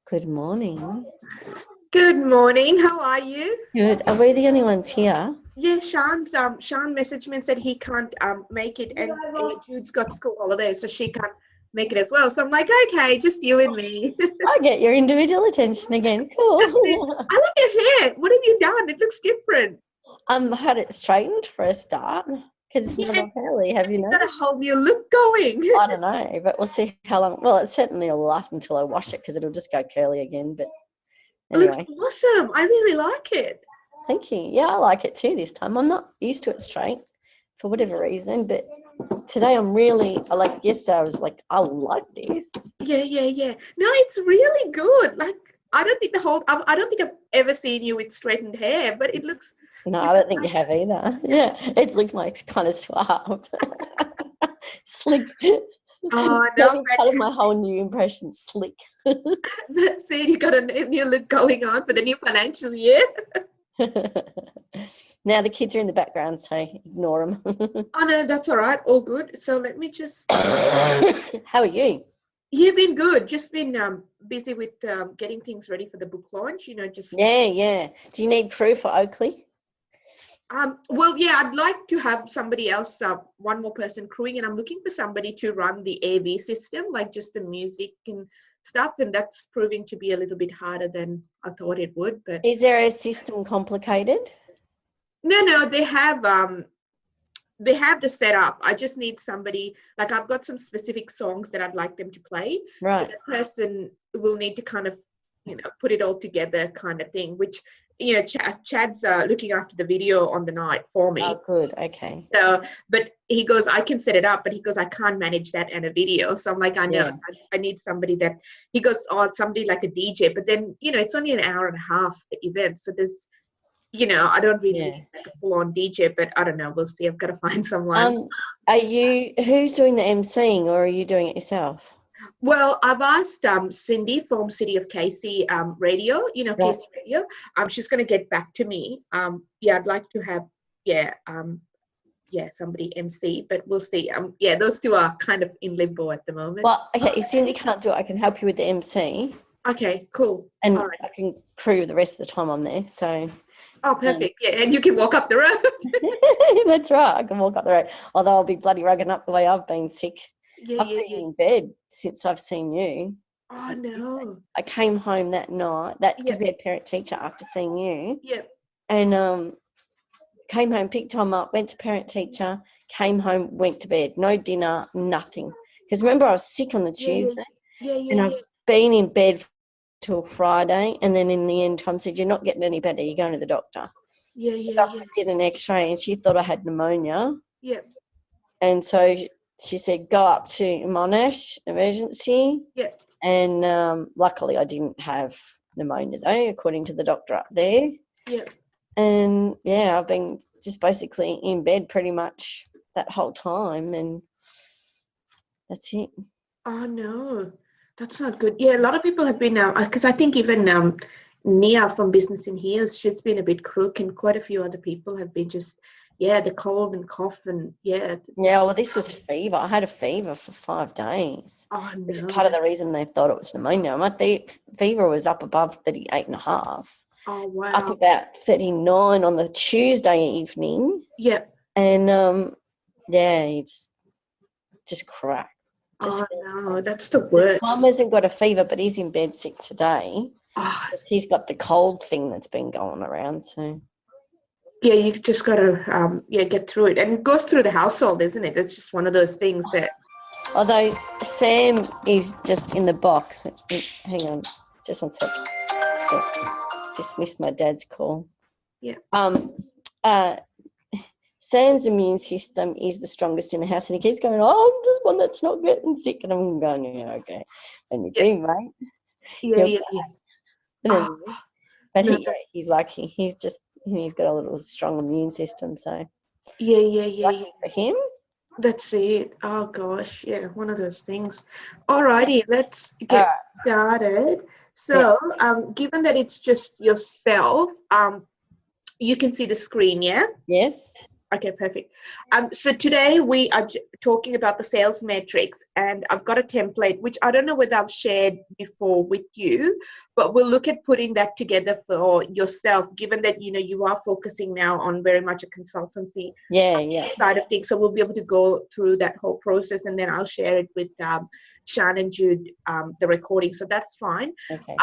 Good morning. Good morning. How are you? Good. Are we the only ones here? Yeah, Sean messaged me and said he can't make it, and Jude's got school holidays, so she can't make it as well. So I'm like, okay, just you and me. I get your individual attention again. Cool. I like your hair. What have you done? It looks different. I had it straightened for a start because it's Yeah, not curly. Have you you've got a noticed? whole new look going. I don't know, but we'll see how long. Well, it certainly will last until I wash it because it'll just go curly again. But It looks anyway, awesome. I really like it. thank you. Yeah, I like it too this time. I'm not used to it straight for whatever reason, but today like yesterday I was like, I like this. Yeah. No, it's really good. Like, I don't think I've ever seen you with straightened hair, but it looks. No, I don't think you have either. Yeah, it looks like kind of suave. Slick. Oh, That no, is part of my whole new impression, slick. that's it. You got a new look going on for the new financial year. Now the kids are in the background, so ignore them. Oh, no, that's all right. All good. So let me just. How are you? You've been good. Just been busy with getting things ready for the book launch. Yeah. Do you need crew for Oakley? Well, yeah, I'd like to have somebody else, one more person crewing, and I'm looking for somebody to run the AV system, like just the music and stuff, and that's proving to be a little bit harder than I thought it would. But Is there a system complicated? no, they have the setup. I just need somebody, like I've got some specific songs that I'd like them to play. Right. So that person will need to kind of, put it all together kind of thing, which, Chad's looking after the video on the night for me. Oh, good. Okay. So, but he goes, I can set it up, but he goes, I can't manage that and a video. So I'm like, I know. Yeah. So I need somebody that, he goes, somebody like a DJ, but then, it's only an hour and a half, the event. So there's, I don't really need like a full-on DJ, but I don't know. We'll see. I've got to find someone. Who's doing the emceeing, or are you doing it yourself? Well, I've asked Cindy from City of Casey Radio, Casey Radio. She's going to get back to me. I'd like to have, somebody MC, but we'll see. Those two are kind of in limbo at the moment. Well, okay, if Cindy can't do it, I can help you with the MC. Okay, cool. And I can crew the rest of the time I'm there, so... Oh, perfect. And you can walk up the road. That's right. I can walk up the road. Although I'll be bloody rugging up the way I've been sick. I've been in bed since I've seen you. Oh, no. I came home that night, because we had parent-teacher after seeing you. Yep. And came home, picked Tom up, went to parent-teacher, came home, went to bed. No dinner, nothing. Because remember, I was sick on the Tuesday. And I've been in bed till Friday, and then in the end Tom said, you're not getting any better, you're going to the doctor. The doctor did an x-ray and she thought I had pneumonia. And so she said, go up to Monash emergency. And luckily I didn't have pneumonia though, according to the doctor up there. And I've been just basically in bed pretty much that whole time, and that's it. Oh no, that's not good. Yeah, a lot of people have been because I think even Nia from Business in Heels, she's been a bit crook, and quite a few other people have been just the cold and cough and well, this was fever. I had a fever for 5 days. Oh no, which is part of the reason they thought it was pneumonia. My fever was up above 38.5. Oh wow, up about 39 on the Tuesday evening. And you just cracked. No, that's the worst. Mum hasn't got a fever, but he's in bed sick today. He's got the cold thing that's been going around. So you just got to get through it, and it goes through the household, isn't it? It's just one of those things that. Although Sam is just in the box. Hang on, just one second. Just missed my dad's call. Sam's immune system is the strongest in the house, and he keeps going, I'm the one that's not getting sick. And I'm going, okay. And you do, mate. But he's lucky. He's got a little strong immune system, so. Lucky for him. That's it. Oh, gosh. Yeah, one of those things. All righty, let's get started. So, given that it's just yourself, you can see the screen, yeah? Yes. Okay, perfect. So today we are talking about the sales metrics, and I've got a template, which I don't know whether I've shared before with you, but we'll look at putting that together for yourself, given that, you know, you are focusing now on very much a consultancy side of things. So we'll be able to go through that whole process, and then I'll share it with Shan and Jude, the recording. So that's fine. Okay.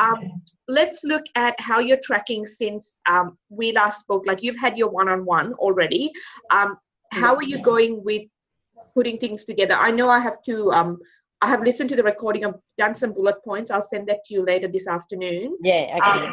Let's look at how you're tracking since we last spoke. Like, you've had your one-on-one already. How are you going with putting things together? I know I have to, I have listened to the recording. I've done some bullet points. I'll send that to you later this afternoon. Yeah, okay.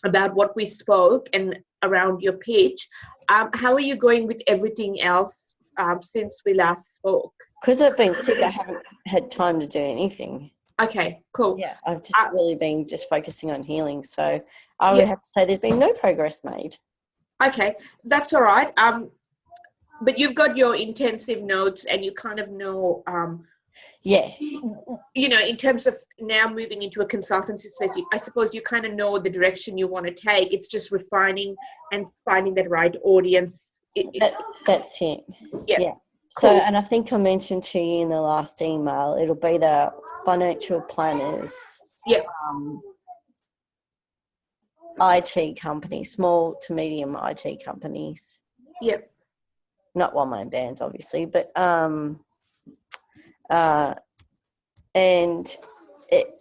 About what we spoke and around your pitch. How are you going with everything else since we last spoke? Because I've been sick, I haven't had time to do anything. Okay, cool. Yeah, I've just really been just focusing on healing. So I would have to say there's been no progress made. Okay, that's all right. But you've got your intensive notes, and you kind of know, you know, in terms of now moving into a consultancy space, I suppose you kind of know the direction you want to take. It's just refining and finding that right audience. That's it. Yeah. Cool. So, and I think I mentioned to you in the last email, it'll be the financial planners, IT companies, small to medium IT companies. Yep. Not one-man bands, obviously, but and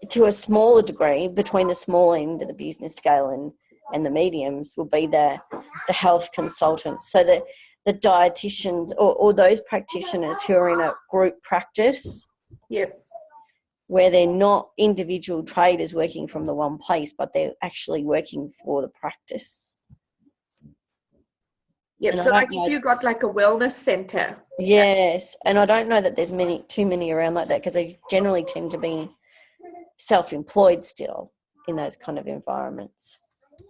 to a smaller degree, between the small end of the business scale and the mediums, will be the health consultants. So that the dietitians or those practitioners who are in a group practice, where they're not individual traders working from the one place, but they're actually working for the practice. Yep. So like if you got like a wellness center. Yes. And I don't know that there's too many around like that, because they generally tend to be self-employed still in those kind of environments.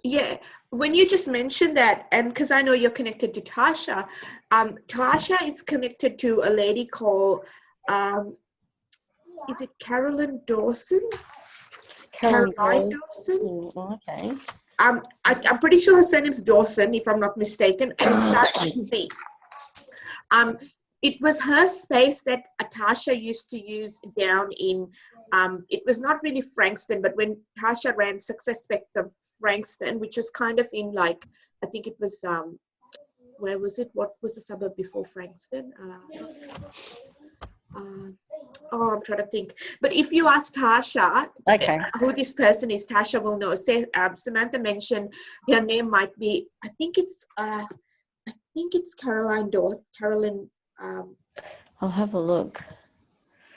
Yeah. When you just mentioned that, and because I know you're connected to Tasha, Tasha is connected to a lady called, is it Carolyn Dawson? Caroline Dawson? Okay. I'm pretty sure her surname's Dawson, if I'm not mistaken. And it was her space that Tasha used to use down in, it was not really Frankston, but when Tasha ran Success Spectrum Frankston, which was kind of in like, I think it was, where was it? What was the suburb before Frankston? I'm trying to think. But if you ask Tasha who this person is, Tasha will know. Say, Samantha mentioned her name might be, I think it's Caroline Dawson. Carolyn. I'll have a look.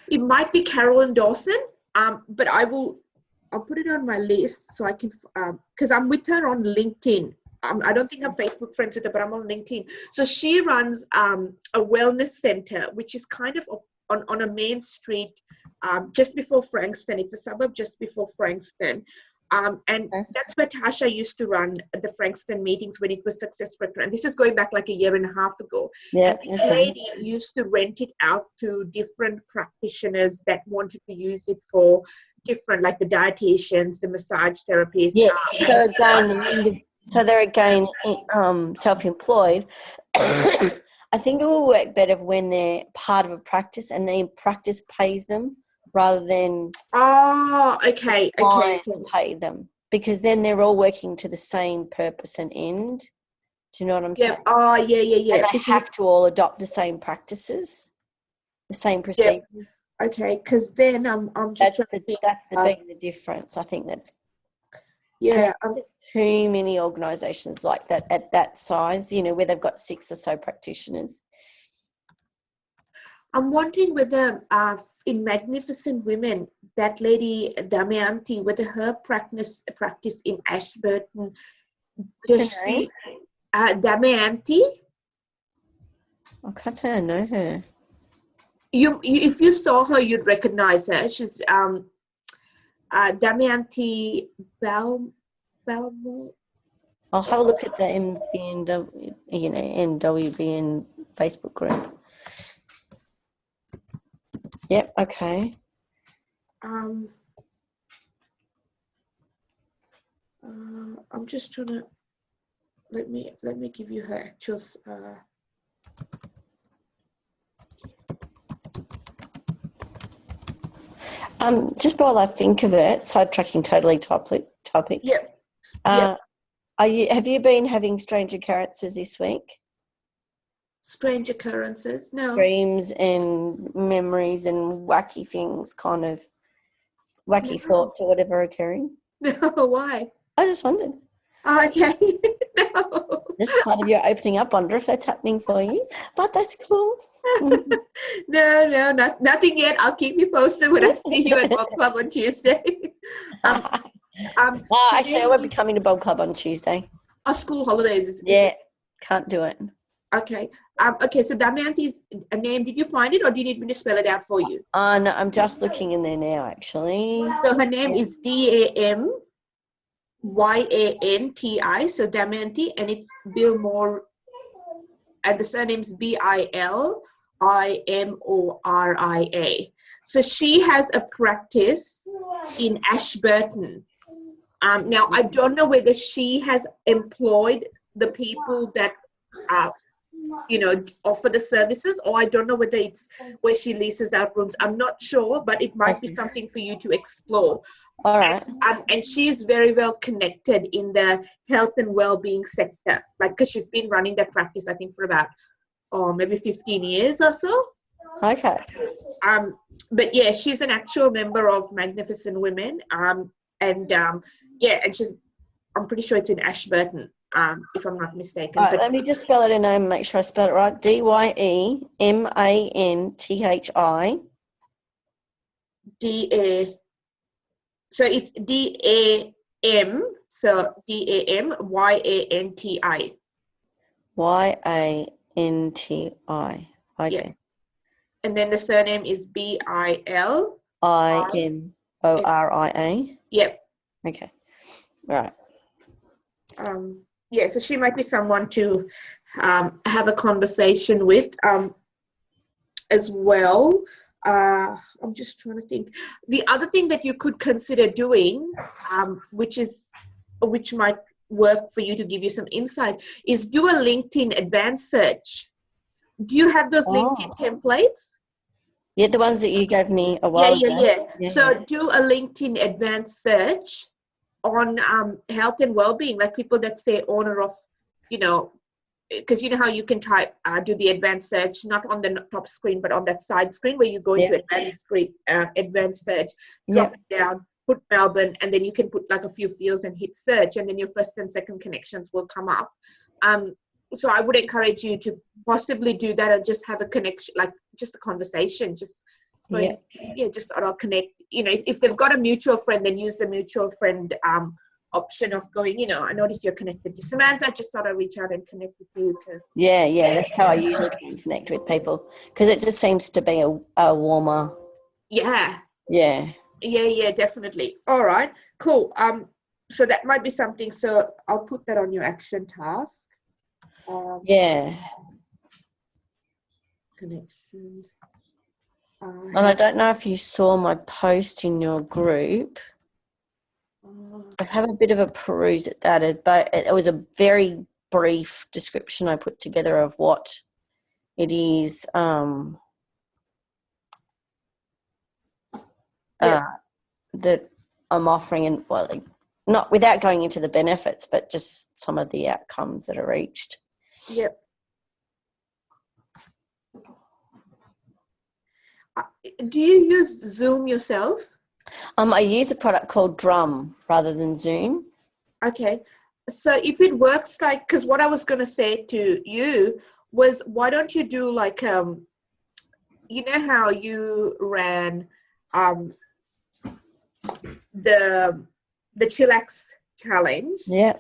It might be Carolyn Dawson. But I'll put it on my list so I can, because I'm with her on LinkedIn. I don't think I'm Facebook friends with her, but I'm on LinkedIn. So she runs a wellness center, which is kind of on a main street just before Frankston. It's a suburb just before Frankston. And that's where Tasha used to run the Frankston meetings when it was Success Factor. And this is going back like a year and a half ago. Yeah, and this lady used to rent it out to different practitioners that wanted to use it for different, like the dietitians, the massage therapists. Yeah, so they're again self-employed. I think it will work better when they're part of a practice and the practice pays them rather than clients pay them, because then they're all working to the same purpose and end. Do you know what I'm saying? Yeah. And they have to all adopt the same practices, the same procedures. Yeah. Okay, because then I'm just trying to think. That's the difference. I think that's too many organisations like that at that size, you know, where they've got 6 or so practitioners. I'm wondering whether in Magnificent Women, that lady Damayanti, whether her practice in Ashburton, Damayanti. I can't say I know her. You if you saw her, you'd recognize her. She's Damayanti Belmore. I'll have a look at the MWBN Facebook group. Yep. Okay. I'm just trying to let me give you her actuals. Just while I think of it, sidetracking totally topics. Yep. Yep. Have you been having strange occurrences this week? Strange occurrences? No. Dreams and memories and wacky things, kind of wacky thoughts or whatever occurring? No, why? I just wondered. Okay. No. This part of your opening up, wonder if that's happening for you, but that's cool. No, nothing yet. I'll keep you posted when I see you at Bob Club on Tuesday. Actually, I won't be coming to Bob Club on Tuesday. School holidays. Can't do it. Okay. Okay, so Damayanti's a name. Did you find it or do you need me to spell it out for you? No, I'm just looking in there now, actually. So her name is Damyanti, so Damayanti, and it's Bilmore, and the surname's Bilimoria. So she has a practice in Ashburton. Now, I don't know whether she has employed the people that offer the services, or I don't know whether it's where she leases out rooms. I'm not sure, but it might be something for you to explore. All right. And she's very well connected in the health and well-being sector, because she's been running that practice, I think, for about maybe 15 years or so. Okay. But yeah, she's an actual member of Magnificent Women. And she's, I'm pretty sure it's in Ashburton, if I'm not mistaken. All right, let me just spell it in and make sure I spell it right. Dyemanthi. So it's DAM. So DAMYANTI. YANTI. Okay. Yeah. And then the surname is BILIMORIA. Yep. Okay. Right. So she might be someone to have a conversation with as well. I'm just trying to think. The other thing that you could consider doing, which might work for you to give you some insight, is do a LinkedIn advanced search. Do you have those LinkedIn templates? Yeah, the ones that you gave me a while ago. Yeah. So do a LinkedIn advanced search on health and well-being, like people that say owner of, because you know how you can type, do the advanced search, not on the top screen, but on that side screen where you go into advanced search, drop it down, put Melbourne, and then you can put like a few fields and hit search, and then your first and second connections will come up. So I would encourage you to possibly do that and just have a connection, like just a conversation, just I'll connect. If they've got a mutual friend, then use the mutual friend option of going, I noticed you're connected to Samantha, just thought I'd reach out and connect with you. That's how I usually can connect with people, because it just seems to be a warmer. Yeah, definitely. All right, cool. So that might be something, so I'll put that on your action task. Connections. And I don't know if you saw my post in your group. I have a bit of a peruse at that, but it was a very brief description I put together of what it is that I'm offering, and not without going into the benefits, but just some of the outcomes that are reached. Yep. Do you use Zoom yourself? I use a product called Drum rather than Zoom. Okay. So if it works because what I was going to say to you was, why don't you do how you ran the Chillax challenge? Yeah.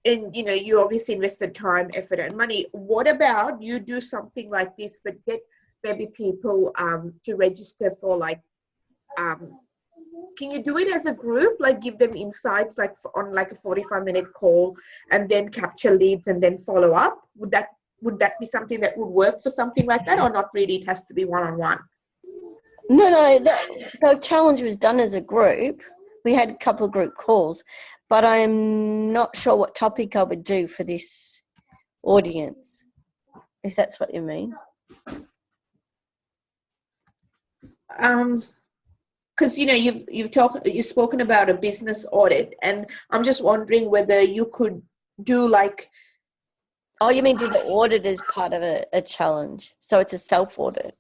And you obviously invested time, effort, and money. What about you do something like this, but get maybe people to register for can you do it as a group, give them insights on a 45-minute call, and then capture leads and then follow up? Would that be something that would work for something like that, or not really? It has to be one-on-one? No, the challenge was done as a group. We had a couple of group calls, but I'm not sure what topic I would do for this audience, if that's what you mean. because you've spoken about a business audit, and I'm just wondering whether you could do like. Oh, you mean do the audit as part of a challenge? So it's a self-audit.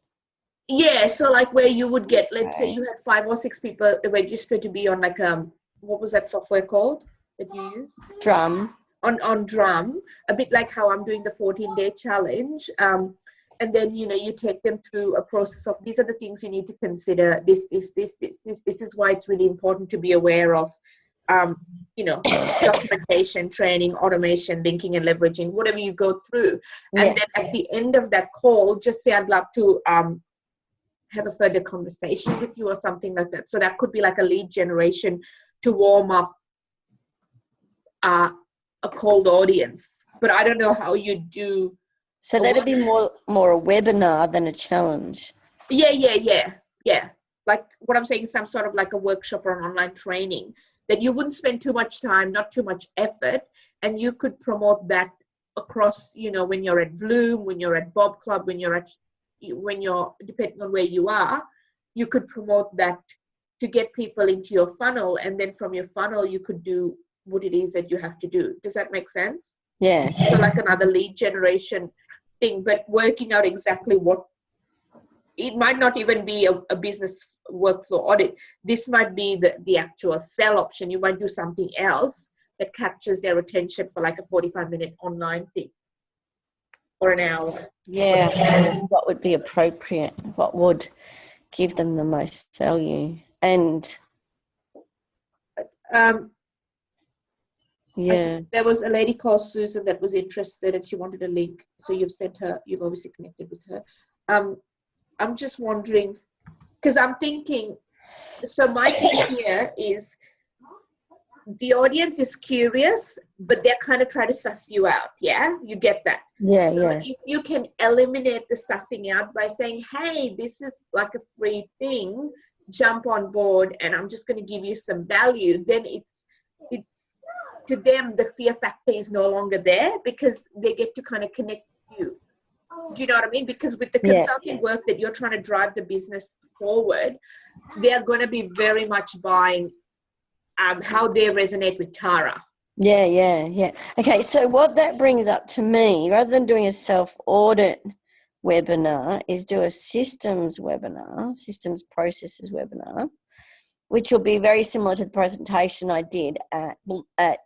Yeah, so like where you would get, let's say you had 5 or 6 people registered to be on like what was that software called that you use? Drum. On Drum, a bit like how I'm doing the 14-day challenge. And then you take them through a process of, these are the things you need to consider. This is why it's really important to be aware of documentation, training, automation, linking and leveraging, whatever you go through. And then at the end of that call, just say, I'd love to have a further conversation with you or something like that. So that could be like a lead generation to warm up a cold audience. But I don't know how you do. So that'd be more a webinar than a challenge. Yeah. Like what I'm saying, some sort of like a workshop or an online training that you wouldn't spend too much time, not too much effort, and you could promote that across, when you're at Bloom, when you're at Bob Club, when you're depending on where you are, you could promote that to get people into your funnel, and then from your funnel you could do what it is that you have to do. Does that make sense? Yeah. So like another lead generation thing, but working out exactly what, it might not even be a business workflow audit. This might be the actual sell option. You might do something else that captures their attention for like a 45-minute online thing or an hour. Yeah. What would be appropriate? What would give them the most value? And there was a lady called Susan that was interested and she wanted a link. So you've obviously connected with her. I'm just wondering, because I'm thinking, so my thing here is the audience is curious, but they're kind of trying to suss you out. Yeah, you get that. Yeah, so if you can eliminate the sussing out by saying, hey, this is like a free thing, jump on board and I'm just going to give you some value, then it's to them, the fear factor is no longer there because they get to kind of connect you. Do you know what I mean? Because with the consulting work that you're trying to drive the business forward, they're going to be very much buying how they resonate with Tara. Yeah. Okay, so what that brings up to me, rather than doing a self-audit webinar, is do a systems webinar, systems processes webinar, which will be very similar to the presentation I did at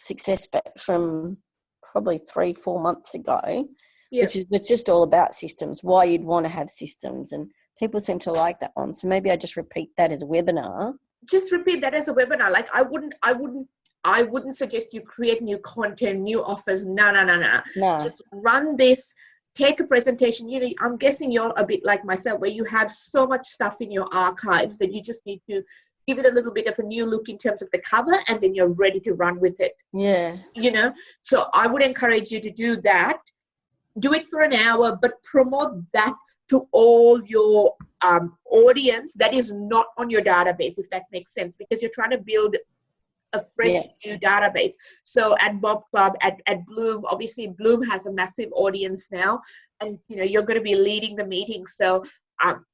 Success from probably 3-4 months ago, which is just all about systems, why you'd want to have systems, and people seem to like that one. So maybe I just repeat that as a webinar. Just repeat that as a webinar. Like I wouldn't suggest you create new content, new offers. No. Just run this, take a presentation. I'm guessing you're a bit like myself, where you have so much stuff in your archives that you just need to give it a little bit of a new look in terms of the cover, and then you're ready to run with it. Yeah. So I would encourage you to do that. Do it for an hour, but promote that to all your audience that is not on your database, if that makes sense, because you're trying to build a fresh new database. So at Bob Club, at Bloom, obviously Bloom has a massive audience now, and you're going to be leading the meeting. So going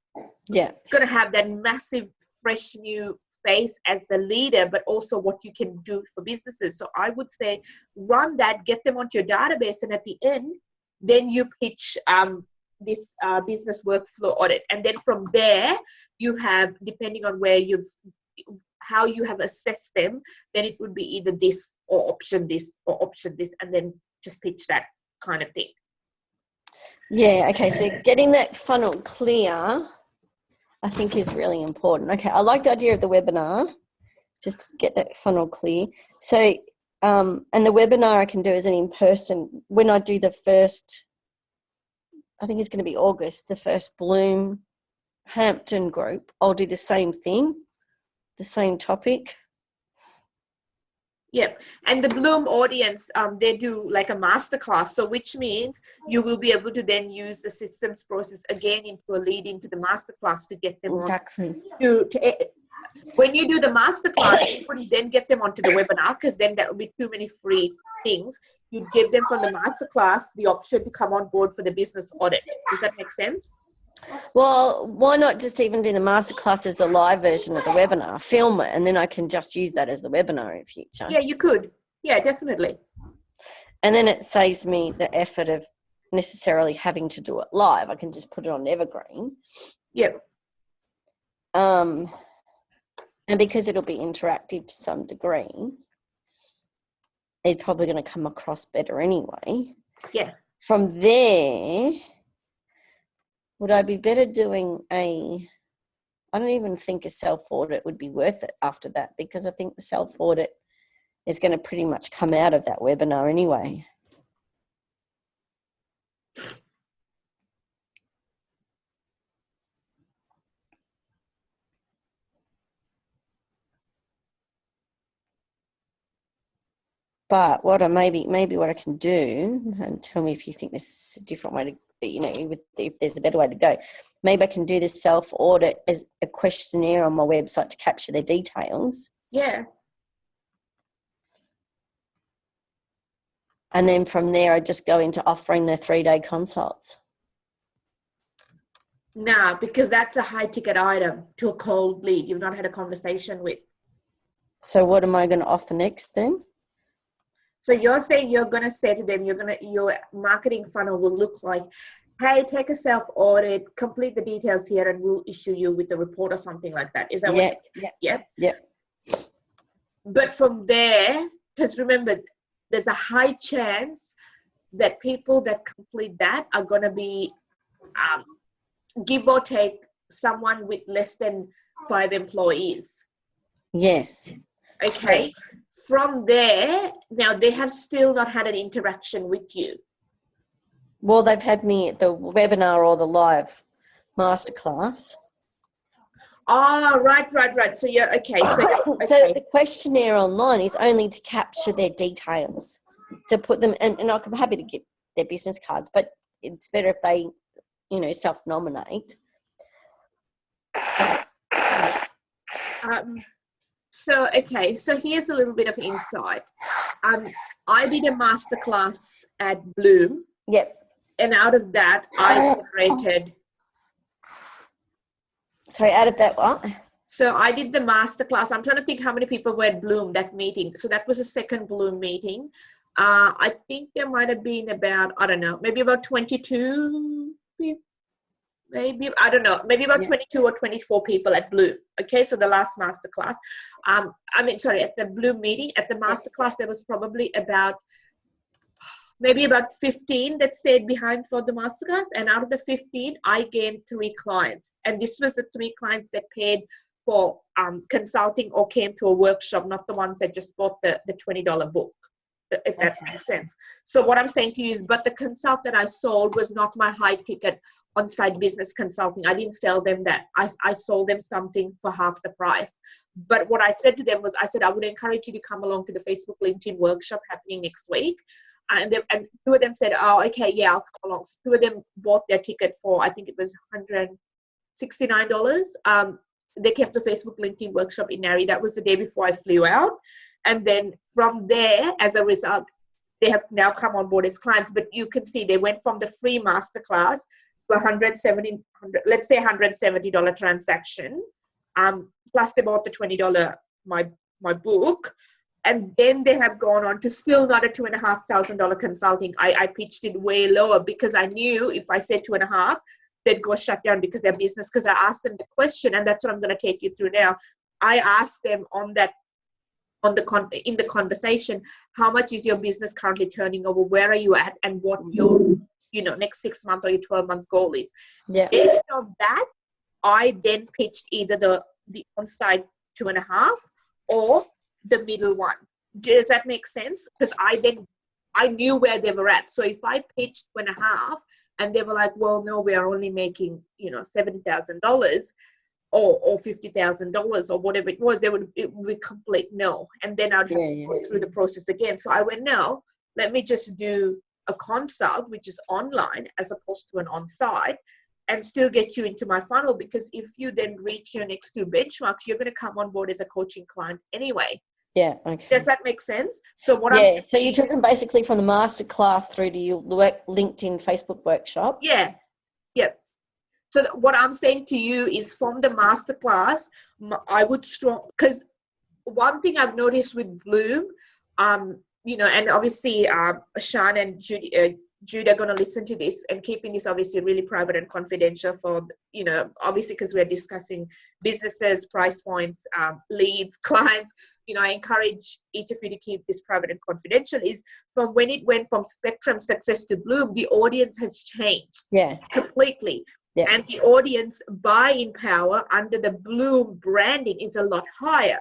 to have that massive, fresh new face as the leader, but also what you can do for businesses. So I would say run that, get them onto your database, and at the end, then you pitch this business workflow audit. And then from there, you have, depending on how you have assessed them, then it would be either this or option this or option this, and then just pitch that kind of thing. Yeah, okay, so getting that funnel clear, I think, is really important. Okay, I like the idea of the webinar, just get that funnel clear. So, and the webinar I can do as an in-person, when I do the first, I think it's going to be August, the first Bloom Hampton group, I'll do the same thing, the same topic. Yep. And the Bloom audience, they do like a masterclass. So which means you will be able to then use the systems process again into a lead into the masterclass to get them exactly. on. When you do the masterclass, you wouldn't then get them onto the webinar, because then that would be too many free things. You'd give them from the masterclass the option to come on board for the business audit. Does that make sense? Well, why not just even do the masterclass as a live version of the webinar, film it, and then I can just use that as the webinar in future. Yeah, you could. Yeah, definitely. And then it saves me the effort of necessarily having to do it live. I can just put it on Evergreen. Yep. And because it'll be interactive to some degree, it's probably going to come across better anyway. Yeah. From there, would I be better doing I don't even think a self-audit would be worth it after that, because I think the self-audit is going to pretty much come out of that webinar anyway. But what maybe what I can do, and tell me if you think this is a different way to, if there's a better way to go. Maybe I can do this self-audit as a questionnaire on my website to capture their details. Yeah. And then from there, I just go into offering their 3-day consults. Nah, because that's a high ticket item to a cold lead you've not had a conversation with. So what am I going to offer next then? So you're saying you're going to say to them, your marketing funnel will look like, hey, take a self-audit, complete the details here, and we'll issue you with a report or something like that. Is that what? Yeah. But from there, because remember, there's a high chance that people that complete that are going to be, give or take, someone with less than 5 employees. Yes. Okay. From there, now they have still not had an interaction with you. Well, they've had me at the webinar or the live masterclass. Oh, right. So you're okay. So the questionnaire online is only to capture their details, to put them, and I'm happy to get their business cards, but it's better if they, self-nominate. So here's a little bit of insight. I did a masterclass at Bloom. Yep. And out of that, I generated. Sorry, out of that what? So I did the masterclass. I'm trying to think how many people were at Bloom, that meeting. So that was a second Bloom meeting. I think there might have been about, I don't know, maybe about 22 people. Maybe, I don't know, maybe about 22 or 24 people at Bloom. Okay, so the last masterclass. At the Bloom meeting, at the masterclass, there was probably about 15 that stayed behind for the masterclass. And out of the 15, I gained 3 clients. And this was the 3 clients that paid for consulting or came to a workshop, not the ones that just bought the $20 book, if that makes sense. So what I'm saying to you is, but the consult that I sold was not my high ticket on-site business consulting. I didn't sell them that. I sold them something for half the price. But what I said to them was, I would encourage you to come along to the Facebook LinkedIn workshop happening next week. And 2 of them said, oh, okay, yeah, I'll come along. So 2 of them bought their ticket for, I think it was $169. They came to the Facebook LinkedIn workshop in Nari. That was the day before I flew out. And then from there, as a result, they have now come on board as clients. But you can see they went from the free masterclass to let's say $170 transaction. Plus they bought the $20 my book. And then they have gone on to still not a $2,500 consulting. I pitched it way lower because I knew if I said 2.5, they'd go shut down because their business, because I asked them the question, and that's what I'm going to take you through now. I asked them in the conversation, how much is your business currently turning over? Where are you at? And what your, next 6 month or your 12-month goal is. Yeah. Based on that, I then pitched either the on-site 2.5 or the middle one. Does that make sense? Because I knew where they were at. So if I pitched 2.5 and they were like, well, no, we are only making, $70,000 or $50,000 or whatever it was, it would be complete no. And then I'd have to go through the process again. So I went, no, let me just do a consult, which is online as opposed to an on-site, and still get you into my funnel, because if you then reach your next 2 benchmarks, you're going to come on board as a coaching client anyway. Yeah. Okay. Does that make sense? So what I'm saying, so you took them basically from the masterclass through to your LinkedIn Facebook workshop. Yeah. Yep. So what I'm saying to you is from the masterclass, I would because one thing I've noticed with Bloom, and obviously Sean and Jude are going to listen to this, and keeping this obviously really private and confidential for, obviously because we're discussing businesses, price points, leads, clients. I encourage each of you to keep this private and confidential, is from when it went from Spectrum Success to Bloom, the audience has changed completely. Yeah. And the audience buying power under the Bloom branding is a lot higher.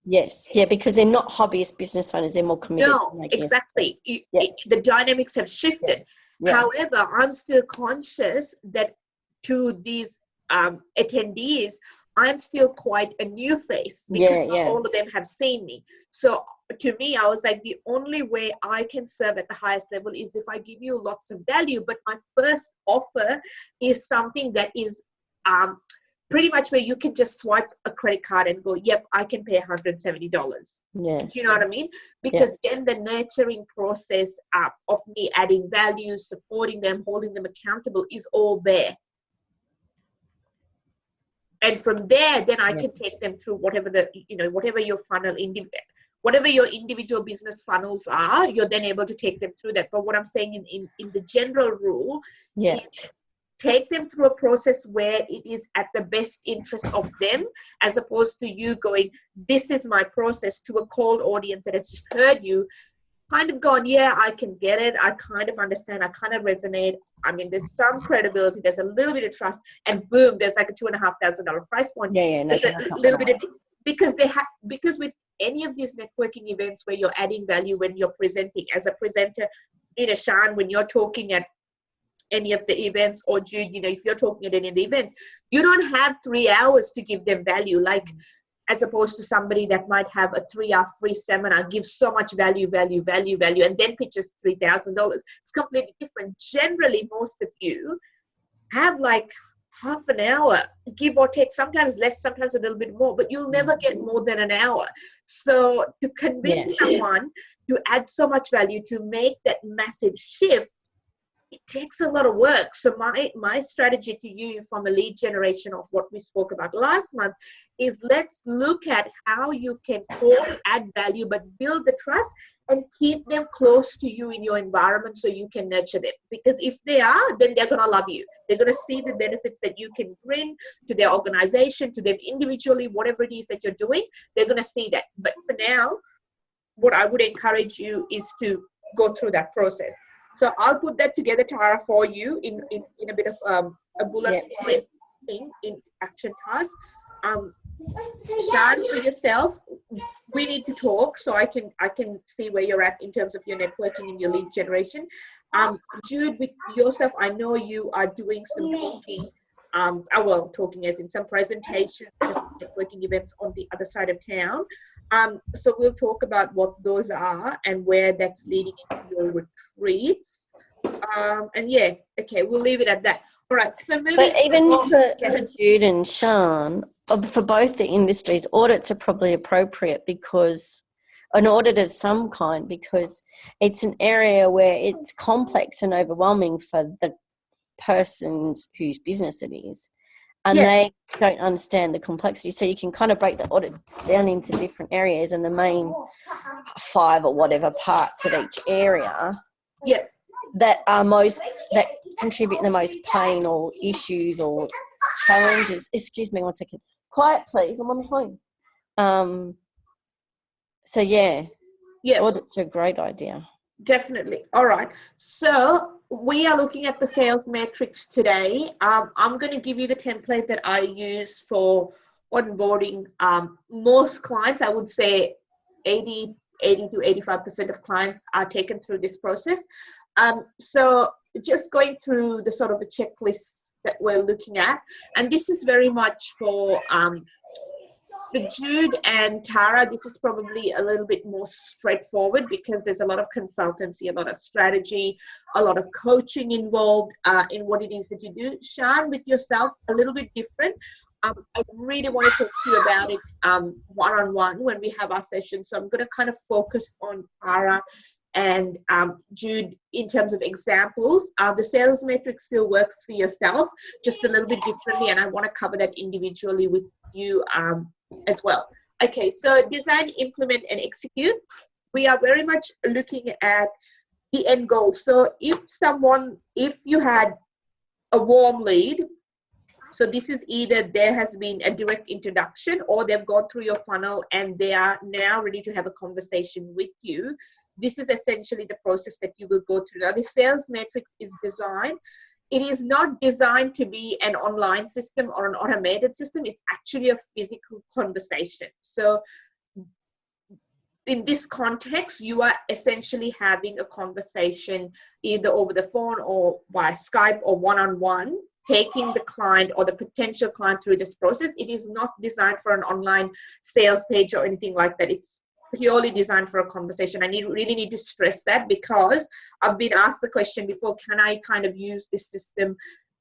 Yes, yeah, because they're not hobbyist business owners; they're more committed. No, exactly. The dynamics have shifted. Yeah. However, I'm still conscious that to these attendees, I'm still quite a new face, because not all of them have seen me. So to me, I was like, the only way I can serve at the highest level is if I give you lots of value. But my first offer is something that is pretty much where you can just swipe a credit card and go, yep, I can pay $170. Yeah. Do you know what I mean? Because then the nurturing process of me adding value, supporting them, holding them accountable is all there. And from there, then I can take them through whatever whatever your funnel, whatever your individual business funnels are, you're then able to take them through that. But what I'm saying in the general rule is, take them through a process where it is at the best interest of them, as opposed to you going, this is my process, to a cold audience that has just heard you, kind of gone, yeah, I can get it. I kind of understand. I kind of resonate. I mean, there's some credibility. There's a little bit of trust, and boom, there's like a $2,500 price point. There's a little bit of, because with any of these networking events where you're adding value, when you're presenting as a presenter, Sean, when you're talking at any of the events, or Jude, if you're talking at any of the events, you don't have 3 hours to give them value, like as opposed to somebody that might have a 3-hour free seminar, gives so much value, and then pitches $3,000. It's completely different. Generally, most of you have like half an hour, give or take, sometimes less, sometimes a little bit more, but you'll never get more than an hour. So to convince someone to add so much value, to make that massive shift, it takes a lot of work. So my strategy to you from a lead generation of what we spoke about last month is, let's look at how you can add value, but build the trust and keep them close to you in your environment so you can nurture them. Because if they are, then they're going to love you. They're going to see the benefits that you can bring to their organization, to them individually, whatever it is that you're doing, they're going to see that. But for now, what I would encourage you is to go through that process. So I'll put that together, Tara, for you in a bit of a bullet point thing in action task. Sean, for yourself, we need to talk so I can see where you're at in terms of your networking and your lead generation. Jude, with yourself, I know you are doing some talking. Talking as in some presentations, networking events on the other side of town. So we'll talk about what those are and where that's leading into your retreats. We'll leave it at that. All right. So but even for Jude and Sean, for both the industries, audits are probably appropriate, because an audit of some kind, because it's an area where it's complex and overwhelming for the persons whose business it is, and they don't understand the complexity. So you can kind of break the audits down into different areas, and the main 5 or whatever parts of each area that contribute the most pain or issues or challenges. Excuse me 1 second. Quiet, please. I'm on the phone. Audits are a great idea. Definitely. All right. So we are looking at the sales matrix today. I'm going to give you the template that I use for onboarding most clients. I would say 80 to 85% of clients are taken through this process. So just going through the sort of the checklists that we're looking at, and this is very much for Jude and Tara, this is probably a little bit more straightforward, because there's a lot of consultancy, a lot of strategy, a lot of coaching involved in what it is that you do. Sean, with yourself, a little bit different. I really want to talk to you about it one-on-one when we have our session. So I'm going to kind of focus on Tara and Jude, in terms of examples, the sales matrix still works for yourself, just a little bit differently, and I want to cover that individually with you as well. Okay, so design, implement, and execute. We are very much looking at the end goal. So if you had a warm lead, so this is either there has been a direct introduction or they've gone through your funnel and they are now ready to have a conversation with you. This is essentially the process that you will go through. Now, the sales matrix is designed. It is not designed to be an online system or an automated system. It's actually a physical conversation. So in this context, you are essentially having a conversation either over the phone or via Skype or one-on-one, taking the client or the potential client through this process. It is not designed for an online sales page or anything like that. It's purely designed for a conversation. I really need to stress that, because I've been asked the question before, can I kind of use this system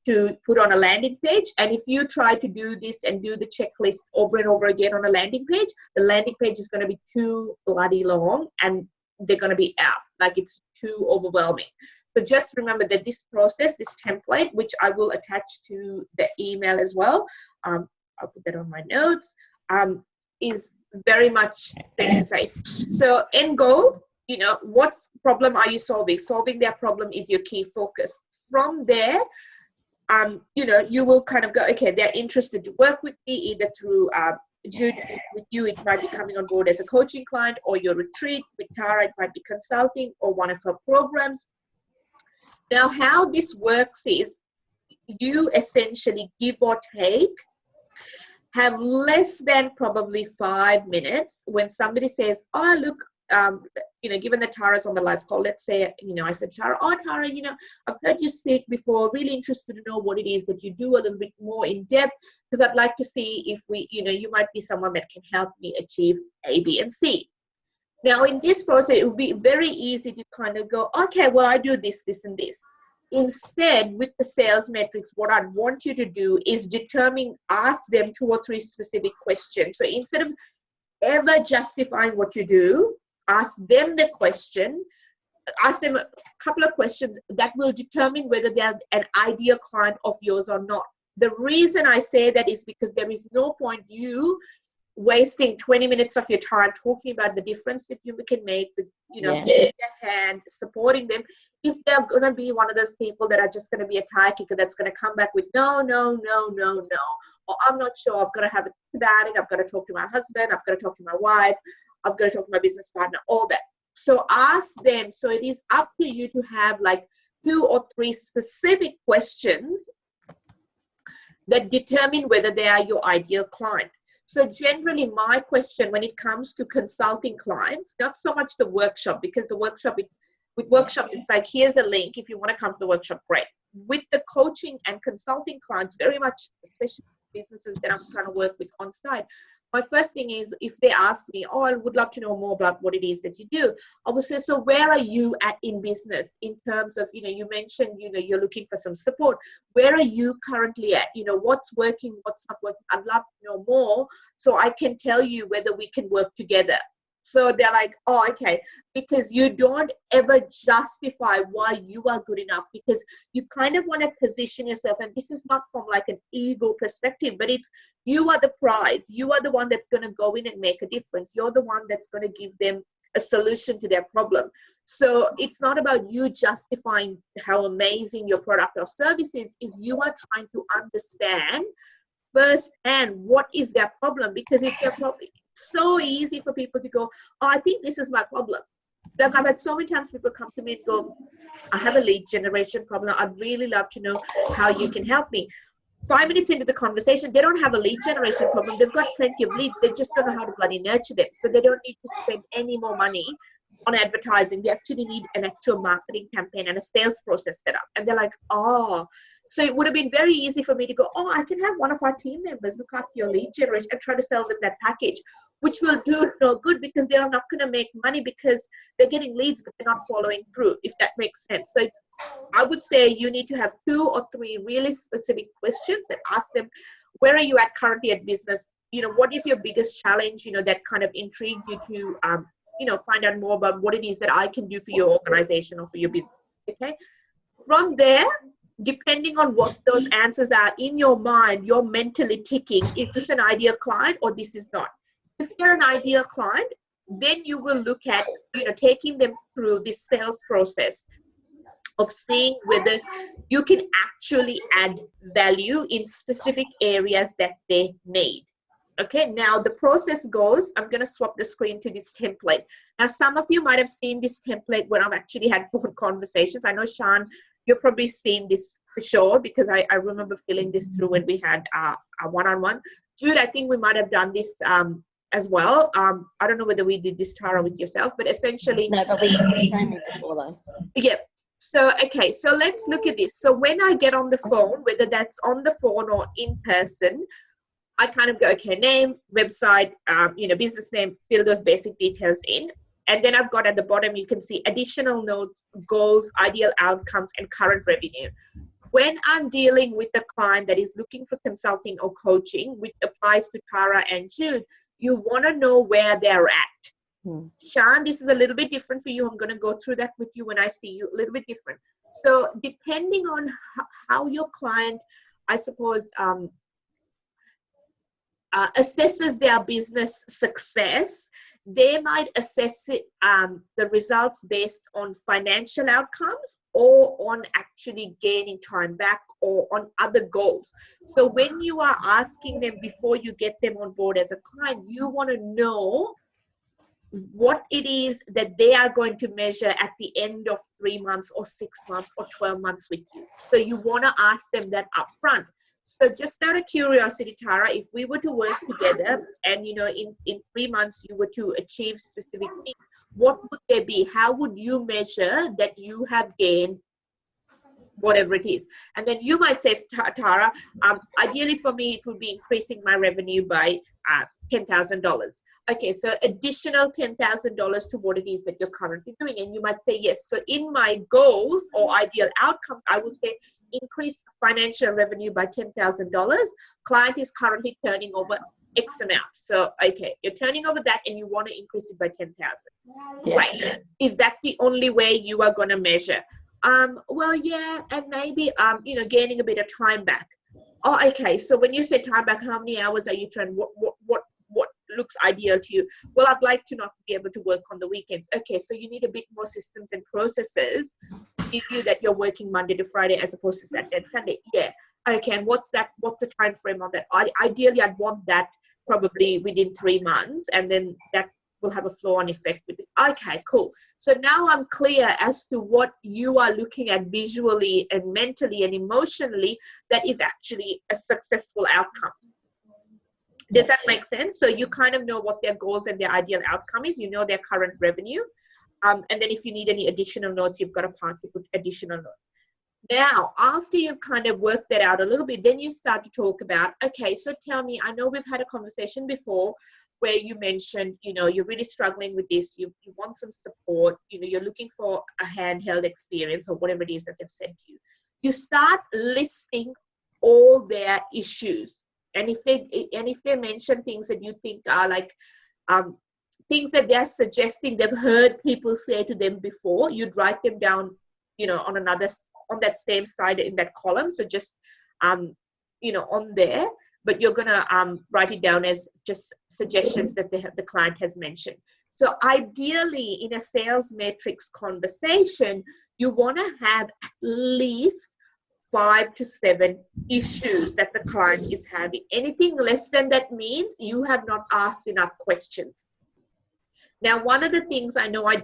to put on a landing page? And if you try to do this and do the checklist over and over again on a landing page, the landing page is going to be too bloody long and they're going to be out. Like, it's too overwhelming. So just remember that this process, this template, which I will attach to the email as well, I'll put that on my notes, is very much face-to-face. So end goal, what problem are you solving? Solving their problem is your key focus. From there, you will kind of go, okay, they're interested to work with me either through Jude. With you, it might be coming on board as a coaching client, or your retreat. With Tara, it might be consulting or one of her programs. Now, how this works is you essentially give or take, have less than probably 5 minutes when somebody says, oh, look, given that Tara's on the live call, let's say, I said, Tara, I've heard you speak before, really interested to know what it is that you do a little bit more in depth, because I'd like to see if you might be someone that can help me achieve A, B, and C. Now, in this process, it would be very easy to kind of go, okay, well, I do this, this, and this. Instead, with the sales metrics, what I'd want you to do is ask them 2 or 3 specific questions. So instead of ever justifying what you do, ask them the question, ask them a couple of questions that will determine whether they're an ideal client of yours or not. The reason I say that is because there is no point you wasting 20 minutes of your time talking about the difference that you can make, giving their hand, supporting them, if they're going to be one of those people that are just going to be a tire kicker that's going to come back with no, or I'm not sure, I've got to have a think about it, I've got to talk to my husband, I've got to talk to my wife, I've got to talk to my business partner, all that. So ask them. So it is up to you to have like 2 or 3 specific questions that determine whether they are your ideal client. So generally, my question when it comes to consulting clients, not so much the workshop, because the workshop, with workshops, it's like, here's a link. If you want to come to the workshop, great. With the coaching and consulting clients, very much, especially businesses that I'm trying to work with on site, my first thing is, if they ask me, oh, I would love to know more about what it is that you do, I will say, so where are you at in business in terms of, you mentioned, you're looking for some support. Where are you currently at? What's working, what's not working? I'd love to know more so I can tell you whether we can work together. So they're like, oh, okay, because you don't ever justify why you are good enough, because you kind of want to position yourself, and this is not from like an ego perspective, but it's, you are the prize. You are the one that's going to go in and make a difference. You're the one that's going to give them a solution to their problem. So it's not about you justifying how amazing your product or service is you are trying to understand firsthand what is their problem, because if their problem, it's so easy for people to go, oh, I think this is my problem. Like, I've had so many times people come to me and go, I have a lead generation problem. I'd really love to know how you can help me. 5 minutes into the conversation, they don't have a lead generation problem. They've got plenty of leads. They just don't know how to bloody nurture them. So they don't need to spend any more money on advertising. They actually need an actual marketing campaign and a sales process set up. And they're like, oh. So it would have been very easy for me to go, oh, I can have one of our team members look after your lead generation and try to sell them that package, which will do no good, because they are not going to make money because they're getting leads, but they're not following through, if that makes sense. So I would say you need to have 2 or 3 really specific questions that ask them, where are you at currently at business? What is your biggest challenge, that kind of intrigued you to find out more about what it is that I can do for your organization or for your business. Okay. From there, depending on what those answers are in your mind, you're mentally ticking, is this an ideal client or this is not? If they're an ideal client, then you will look at, taking them through this sales process of seeing whether you can actually add value in specific areas that they need. Okay, now the process goes, I'm going to swap the screen to this template. Now, some of you might have seen this template when I've actually had phone conversations. I know, Sean, you've probably seen this for sure, because I remember filling this through when we had a one-on-one. Jude, I think we might have done this as well. I don't know whether we did this, Tara, with yourself, but essentially. No, but we showed me before though. Yeah. So, okay, so let's look at this. So when I get on the phone, whether that's on the phone or in person, I kind of go, okay, name, website, business name, fill those basic details in. And then I've got at the bottom, you can see additional notes, goals, ideal outcomes, and current revenue. When I'm dealing with a client that is looking for consulting or coaching, which applies to Tara and Jude, you want to know where they're at. Sean, this is a little bit different for you. I'm going to go through that with you when I see you, a little bit different. So depending on how your client, I suppose, assesses their business success, they might assess it, the results based on financial outcomes or on actually gaining time back or on other goals. So when you are asking them before you get them on board as a client, you want to know what it is that they are going to measure at the end of 3 months or 6 months or 12 months with you. So you want to ask them that up front. So just out of curiosity, Tara, if we were to work together and, in 3 months you were to achieve specific things, what would they be? How would you measure that you have gained whatever it is? And then you might say, Tara, ideally for me, it would be increasing my revenue by $10,000. Okay, so additional $10,000 to what it is that you're currently doing. And you might say, yes. So in my goals or ideal outcomes, I will say increase financial revenue by $10,000. Client is currently turning over X amount. So, okay, you're turning over that and you want to increase it by 10,000. Yeah. Right. Is that the only way you are going to measure? Well, yeah, and maybe, gaining a bit of time back. Oh, okay. So when you say time back, how many hours are you trying? What looks ideal to you? Well, I'd like to not be able to work on the weekends. Okay, so you need a bit more systems and processes to give you that you're working Monday to Friday as opposed to Saturday and Sunday. Yeah. Okay, and what's the time frame on that? Ideally, I'd want that probably within 3 months, and then that will have a flow-on effect with it. Okay, cool. So now I'm clear as to what you are looking at visually and mentally and emotionally that is actually a successful outcome. Does that make sense? So you kind of know what their goals and their ideal outcome is. You know their current revenue. And then if you need any additional notes, you've got a part to put additional notes. Now, after you've kind of worked that out a little bit, then you start to talk about, okay, so tell me, I know we've had a conversation before where you mentioned, you're really struggling with this, you want some support, you're looking for a handheld experience or whatever it is that they've said to you. You start listing all their issues. And if they mention things that you think are like things that they're suggesting they've heard people say to them before, you'd write them down, on that same side in that column. So just, on there, but you're going to write it down as just suggestions that the client has mentioned. So ideally, in a sales matrix conversation, you want to have at least 5 to 7 issues that the client is having. Anything less than that means you have not asked enough questions. Now, one of the things I know I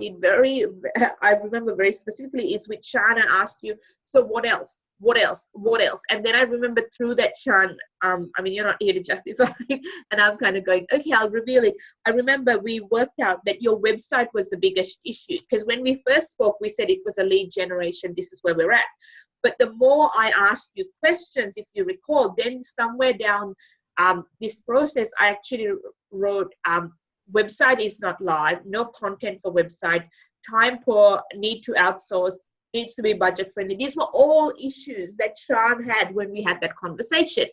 remember very specifically is with Sean, I asked you, so what else? What else? What else? And then I remember through that, Sean, you're not here to justify, and I'm kind of going, okay, I'll reveal it. I remember we worked out that your website was the biggest issue, because when we first spoke, we said it was a lead generation, this is where we're at. But the more I asked you questions, if you recall, then somewhere down this process, I actually wrote, website is not live, no content for website, time poor, need to outsource, needs to be budget friendly. These were all issues that Sean had when we had that conversation.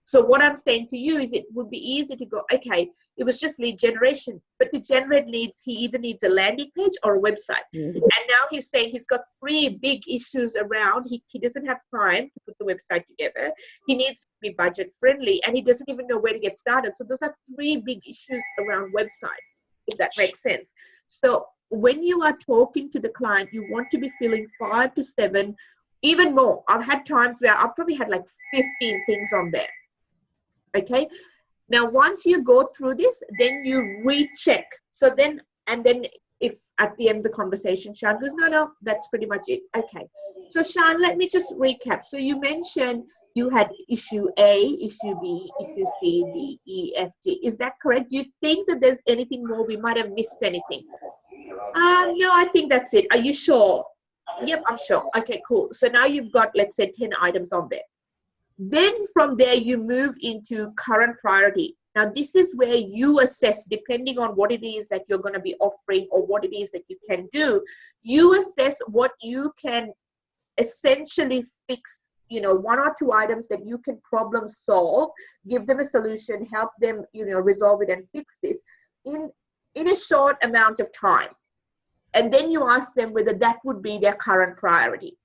So what I'm saying to you is it would be easy to go, okay, it was just lead generation, but to generate leads, he either needs a landing page or a website. And now he's saying he's got 3 big issues around. He doesn't have time to put the website together. He needs to be budget friendly, and he doesn't even know where to get started. So those are 3 big issues around website, if that makes sense. So when you are talking to the client, you want to be filling 5 to 7, even more. I've had times where I've probably had like 15 things on there. Okay, now once you go through this, then you recheck. So then, and then if at the end of the conversation, Shan goes, no, that's pretty much it. Okay, so Shan, let me just recap. So you mentioned you had issue A, issue B, issue C, D, E, F, G. Is that correct? Do you think that there's anything more? We might have missed anything. No, I think that's it. Are you sure? Yep, I'm sure. Okay, cool. So now you've got, let's say, 10 items on there. Then from there, you move into current priority. Now, this is where you assess, depending on what it is that you're going to be offering or what it is that you can do, you assess what you can essentially fix, 1 or 2 items that you can problem solve, give them a solution, help them, resolve it and fix this in a short amount of time. And then you ask them whether that would be their current priority.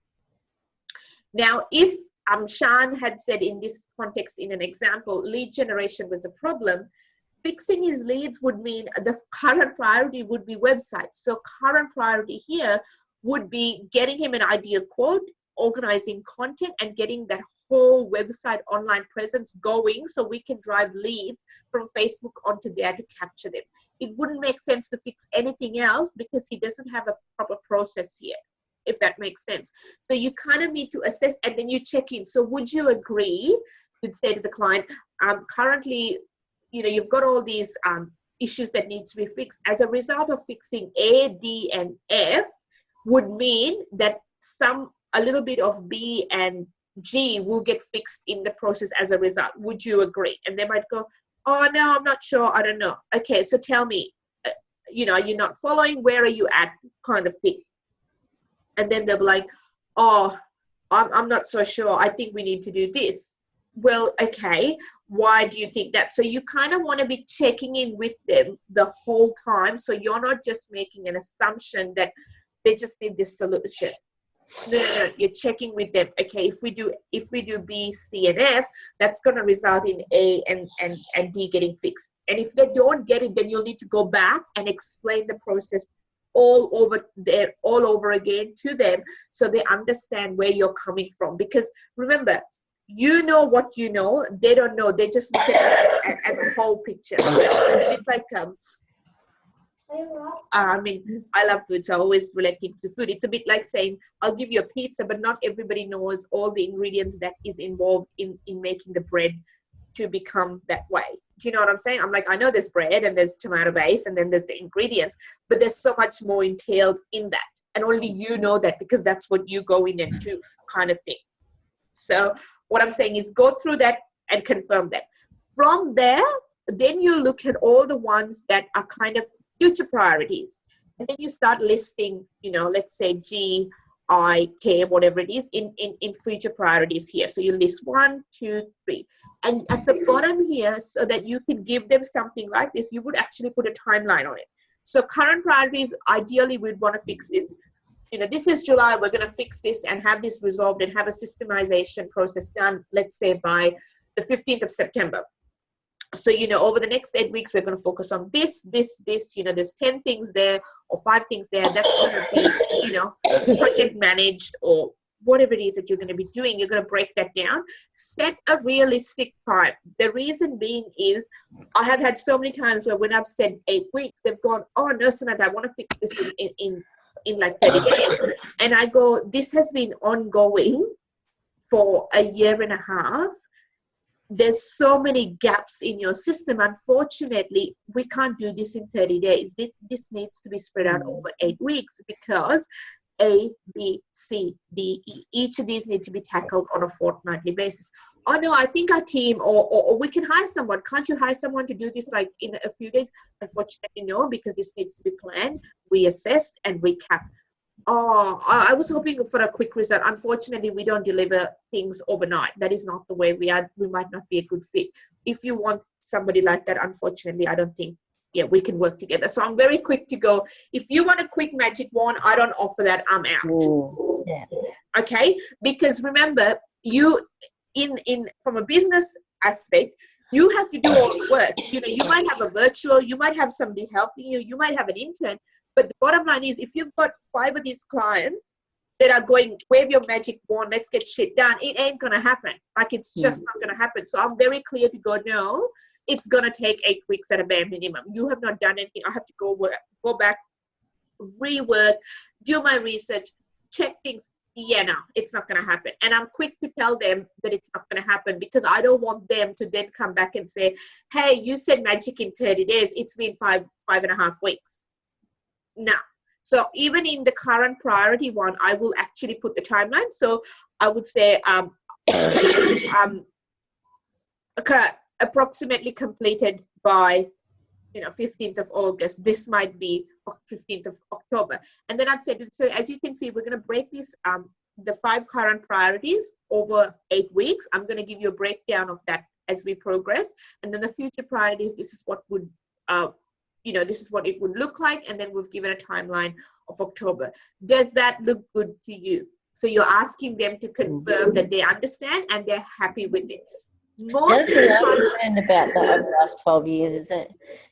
Now, if Shan had said in this context, in an example, lead generation was the problem, fixing his leads would mean the current priority would be websites. So current priority here would be getting him an ideal quote, organizing content, and getting that whole website online presence going so we can drive leads from Facebook onto there to capture them. It wouldn't make sense to fix anything else because he doesn't have a proper process here, if that makes sense. So you kind of need to assess, and then you check in. So would you agree? You'd say to the client, currently, you've got all these issues that need to be fixed. As a result of fixing A, D, and F would mean that a little bit of B and G will get fixed in the process as a result. Would you agree? And they might go, oh, no, I'm not sure. I don't know. Okay, so tell me, are you not following? Where are you at? Kind of thing. And then they'll be like, oh, I'm not so sure. I think we need to do this. Well, okay, why do you think that? So you kind of want to be checking in with them the whole time. So you're not just making an assumption that they just need this solution. No, you're checking with them. Okay, if we do B, C, and F, that's going to result in A and D getting fixed. And if they don't get it, then you'll need to go back and explain the process all over again to them so they understand where you're coming from. Because remember, you know what you know, they don't know. They just look at it as a whole picture. It's a bit like I love food, so I always relate things to food. It's a bit like saying, I'll give you a pizza, but not everybody knows all the ingredients that is involved in making the bread to become that way. Do you know what I'm saying? I'm like, I know there's bread and there's tomato base and then there's the ingredients, but there's so much more entailed in that. And only you know that because that's what you go in and do, kind of thing. So what I'm saying is go through that and confirm that. From there, then you look at all the ones that are kind of future priorities. And then you start listing, let's say G, I, K, whatever it is, in future priorities here. So you list 1, 2, 3. And at the bottom here, so that you can give them something like this, you would actually put a timeline on it. So current priorities, ideally, we'd want to fix this. This is July, we're going to fix this and have this resolved and have a systemization process done, let's say by the 15th of September. So, over the next 8 weeks, we're going to focus on this, there's 10 things there or 5 things there. That's going to be, project managed or whatever it is that you're going to be doing. You're going to break that down. Set a realistic time. The reason being is I have had so many times where when I've said 8 weeks, they've gone, oh, no, Samantha, I want to fix this in like 30 days. And I go, this has been ongoing for a year and a half. There's so many gaps in your system. Unfortunately, we can't do this in 30 days. This needs to be spread out over 8 weeks because A, B, C, D, E, each of these need to be tackled on a fortnightly basis. Oh no, I think our team or we can hire someone. Can't you hire someone to do this like in a few days? Unfortunately, no, because this needs to be planned, reassessed, and recapped. Oh, I was hoping for a quick result. Unfortunately, we don't deliver things overnight. That is not the way we are. We might not be a good fit. If you want somebody like that, unfortunately, I don't think, yeah, we can work together. So I'm very quick to go. If you want a quick magic wand, I don't offer that. I'm out. Ooh, yeah. Okay? Because remember, you in from a business aspect, you have to do all the work. You know, you might have a virtual, you might have somebody helping you, you might have an intern, but the bottom line is, if you've got 5 of these clients that are going, wave your magic wand, let's get shit done, it ain't gonna happen. Like, it's just not gonna happen. So I'm very clear to go, no, it's gonna take 8 weeks at a bare minimum. You have not done anything. I have to go back, rework, do my research, check things. Yeah, no, it's not going to happen. And I'm quick to tell them that it's not going to happen, because I don't want them to then come back and say, hey, you said magic in 30 days. It's been 5.5 weeks. No. So even in the current priority one, I will actually put the timeline. So I would say approximately completed by 15th of August. This might be 15th of October. And then I'd say, so as you can see, we're going to break this, the 5 current priorities over 8 weeks. I'm going to give you a breakdown of that as we progress. And then the future priorities, this is what would, this is what it would look like. And then we've given a timeline of October. Does that look good to you? So you're asking them to confirm that they understand and they're happy with it. Most the other thing I've learned about that over the last 12 years is that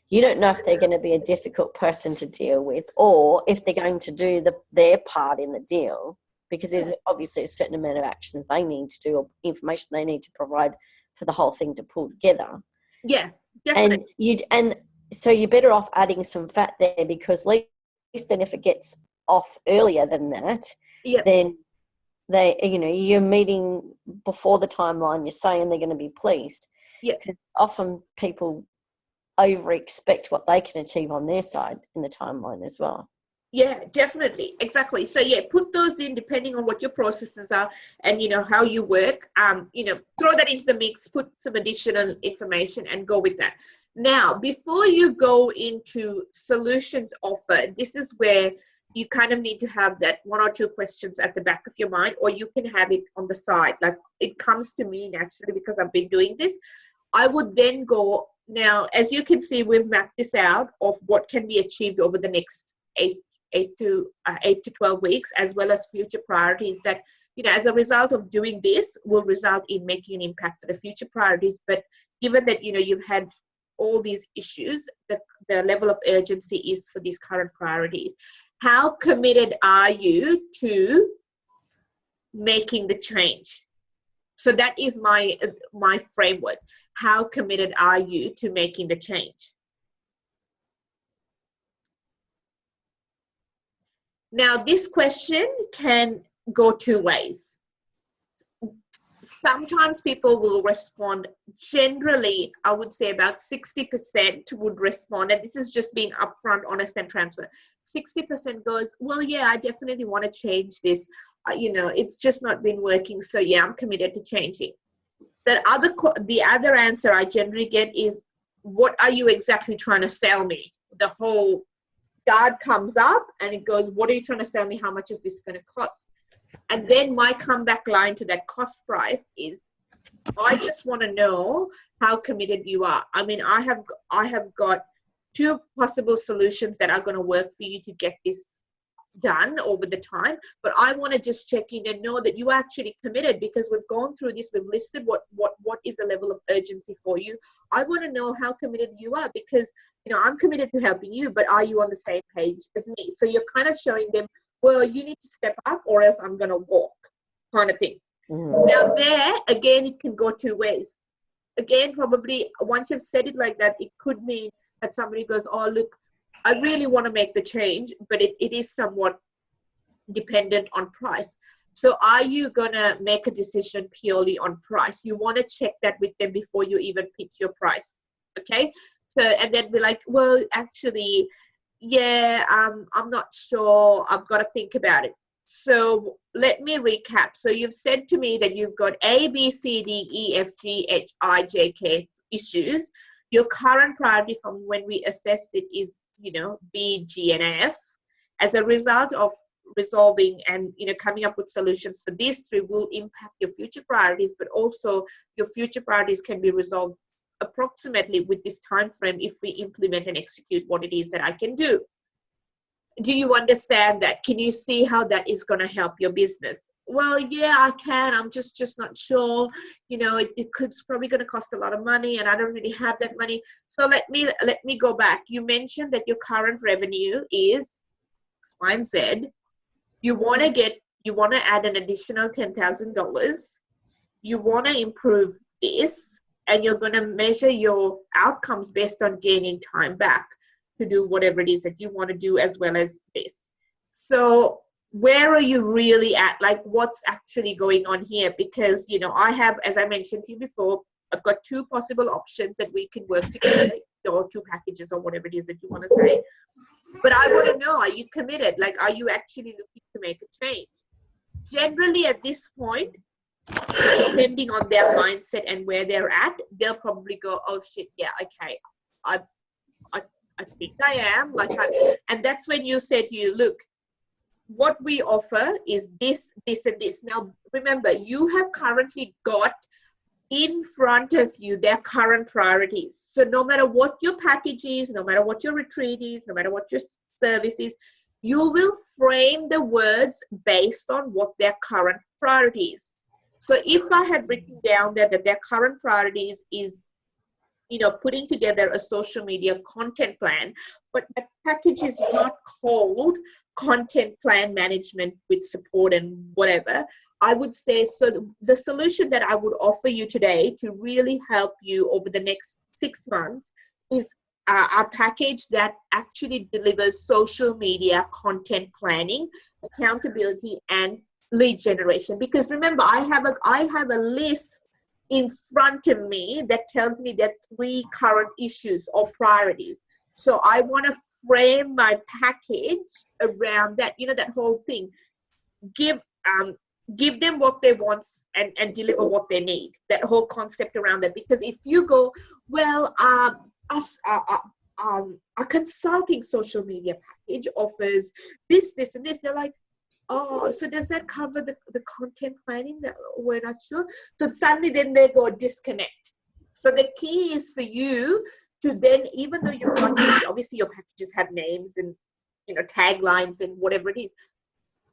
you don't know if they're going to be a difficult person to deal with, or if they're going to do their part in the deal, because there's obviously a certain amount of actions they need to do, or information they need to provide for the whole thing to pull together. Yeah, definitely. And so you're better off adding some fat there, because at least then if it gets off earlier than that, then you're meeting before the timeline, you're saying they're going to be pleased. Yeah. Because often people over expect what they can achieve on their side in the timeline as well. Yeah, definitely. Exactly. So yeah, put those in depending on what your processes are and how you work. Throw that into the mix, put some additional information and go with that. Now, before you go into solutions offered, this is where you kind of need to have that 1 or 2 questions at the back of your mind, or you can have it on the side. Like, it comes to me naturally because I've been doing this. I would then go, now, as you can see, we've mapped this out of what can be achieved over the next 8 to 12 weeks, as well as future priorities that, as a result of doing this, will result in making an impact for the future priorities. But given that, you've had all these issues, the level of urgency is for these current priorities. How committed are you to making the change? So that is my framework. How committed are you to making the change? Now, this question can go 2 ways. Sometimes people will respond. Generally, I would say about 60% would respond, and this is just being upfront, honest, and transparent. 60% goes, well, yeah, I definitely want to change this. It's just not been working, so yeah, I'm committed to changing. The other answer I generally get is, what are you exactly trying to sell me? The whole guard comes up and it goes, what are you trying to sell me? How much is this going to cost? And then my comeback line to that cost price is, I just want to know how committed you are. I mean, I have got 2 possible solutions that are going to work for you to get this done over the time, but I want to just check in and know that you are actually committed, because we've gone through this, we've listed what is a level of urgency for you. I want to know how committed you are, because I'm committed to helping you, but are you on the same page as me? So you're kind of showing them, well, you need to step up or else I'm going to walk, kind of thing. Now there, again, it can go 2 ways. Again, probably once you've said it like that, it could mean that somebody goes, oh, look, I really want to make the change, but it is somewhat dependent on price. So are you going to make a decision purely on price? You want to check that with them before you even pitch your price. Okay. So, and then be like, well, actually, yeah, I'm not sure. I've got to think about it. So let me recap. So you've said to me that you've got A, B, C, D, E, F, G, H, I, J, K issues. Your current priority from when we assessed it is, B, G, and F. As a result of resolving and, you know, coming up with solutions for these three will impact your future priorities, but also your future priorities can be resolved approximately with this time frame if we implement and execute what it is that I can do. Do you understand that? Can you see how that is going to help your business? Well, yeah, I can. I'm just not sure. You know, it could probably going to cost a lot of money, and I don't really have that money. So let me go back. You mentioned that your current revenue is X, Y, and Z. You want to add an additional $10,000. You want to improve this, and you're going to measure your outcomes based on gaining time back to do whatever it is that you want to do, as well as this. So where are you really at? Like, what's actually going on here? Because, you know, I have, as I mentioned to you before, I've got two possible options that we can work together, or two packages, or whatever it is that you want to say. But I want to know, are you committed? Like, are you actually looking to make a change? Generally, at this point, depending on their mindset and where they're at, they'll probably go, oh shit, yeah, okay, I think I am. And that's when you say to you, look, what we offer is this, this, and this. Now, remember, you have currently got in front of you their current priorities. So no matter what your package is, no matter what your retreat is, no matter what your service is, you will frame the words based on what their current priority is. So if I had written down there that their current priorities is, you know, putting together a social media content plan, but the package is not called content plan management with support and whatever, I would say, so the solution that I would offer you today to really help you over the next 6 months is a package that actually delivers social media content planning, accountability, and lead generation. Because remember, I have a list in front of me that tells me that 3 current issues or priorities. So I want to frame my package around that, you know, that whole thing. Give them what they want and deliver what they need. That whole concept around that. Because if you go, well, a consulting social media package offers this, this, and this, they're like, oh, so does that cover the content planning? That we're not sure. So suddenly then they go disconnect. So the key is for you to then, even though you're not, obviously your packages have names and, you know, taglines and whatever it is,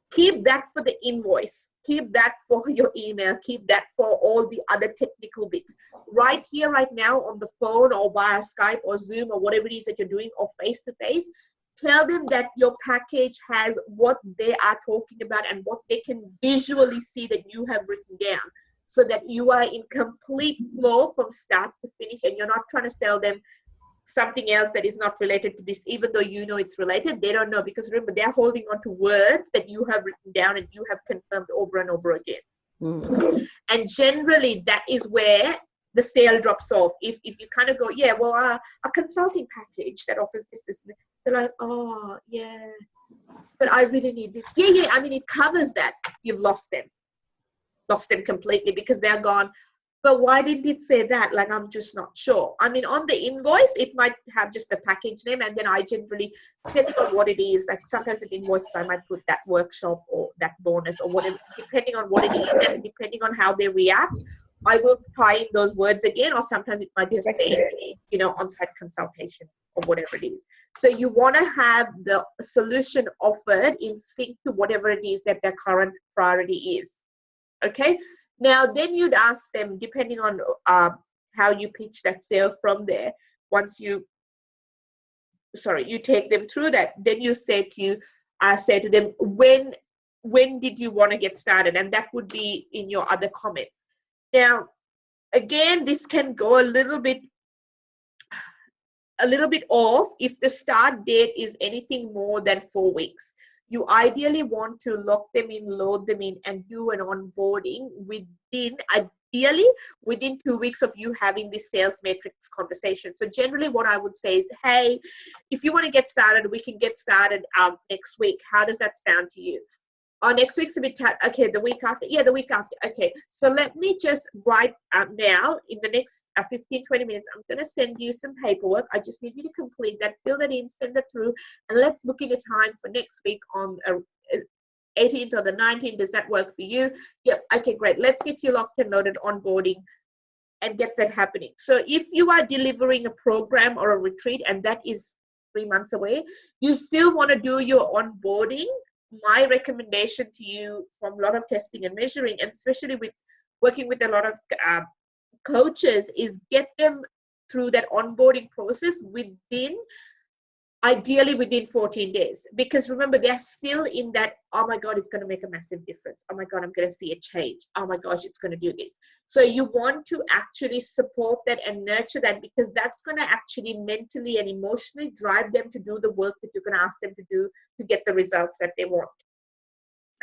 keep that for the invoice, keep that for your email, keep that for all the other technical bits. Right here, right now on the phone or via Skype or Zoom or whatever it is that you're doing, or face-to-face, tell them that your package has what they are talking about and what they can visually see that you have written down, so that you are in complete flow from start to finish, and you're not trying to sell them something else that is not related to this, even though you know it's related. They don't know, because remember, they're holding on to words that you have written down and you have confirmed over and over again. And generally that is where the sale drops off. If you kind of go, yeah, well, a consulting package that offers this, they're like, oh yeah, but I really need this. Yeah, I mean, it covers that. You've lost them completely, because they're gone, but why didn't it say that? Like, I'm just not sure. I mean, on the invoice, it might have just the package name, and then I generally, depending on what it is, like sometimes in invoices, I might put that workshop or that bonus or whatever, depending on what it is, and depending on how they react, I will tie in those words again, or sometimes it might just say, you know, on-site consultation or whatever it is. So you want to have the solution offered in sync to whatever it is that their current priority is. Okay? Now, then you'd ask them, depending on how you pitch that sale from there, once you take them through that, then you say to them, when did you want to get started? And that would be in your other comments. Now, again, this can go a little bit off if the start date is anything more than 4 weeks. You ideally want to lock them in, load them in, and do an onboarding ideally within 2 weeks of you having this sales matrix conversation. So generally what I would say is, hey, if you want to get started, we can get started next week. How does that sound to you? Oh, next week's a bit tight. Okay, the week after. Yeah, the week after. Okay, so let me just write now, in the next 15, 20 minutes, I'm going to send you some paperwork. I just need you to complete that, fill that in, send that through, and let's book in a time for next week on 18th or the 19th. Does that work for you? Yep. Okay, great. Let's get you locked and loaded onboarding and get that happening. So if you are delivering a program or a retreat and that is 3 months away, you still want to do your onboarding. My recommendation to you from a lot of testing and measuring, and especially with working with a lot of coaches, is get them through that onboarding process ideally within 14 days. Because remember, they're still in that, oh my God, it's going to make a massive difference. Oh my God, I'm going to see a change. Oh my gosh, it's going to do this. So you want to actually support that and nurture that, because that's going to actually mentally and emotionally drive them to do the work that you're going to ask them to do to get the results that they want.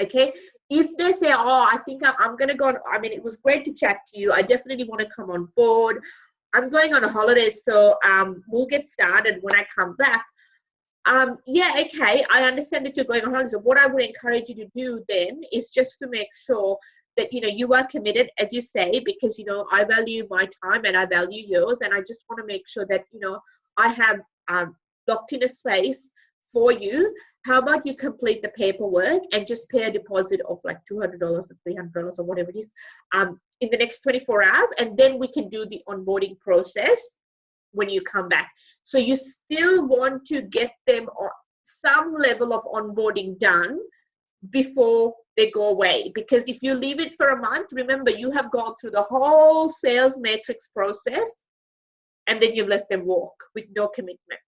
Okay, if they say, oh, I think I'm going to go on, I mean, it was great to chat to you. I definitely want to come on board. I'm going on a holiday, so we'll get started when I come back. Yeah, okay, I understand that you're going on holiday. So what I would encourage you to do then is just to make sure that, you know, you are committed, as you say, because, you know, I value my time and I value yours. And I just want to make sure that, you know, I have locked in a space for you. How about you complete the paperwork and just pay a deposit of like $200 or $300 or whatever it is in the next 24 hours. And then we can do the onboarding process when you come back. So you still want to get them on some level of onboarding done before they go away. Because if you leave it for a month, remember, you have gone through the whole sales matrix process and then you let them walk with no commitment.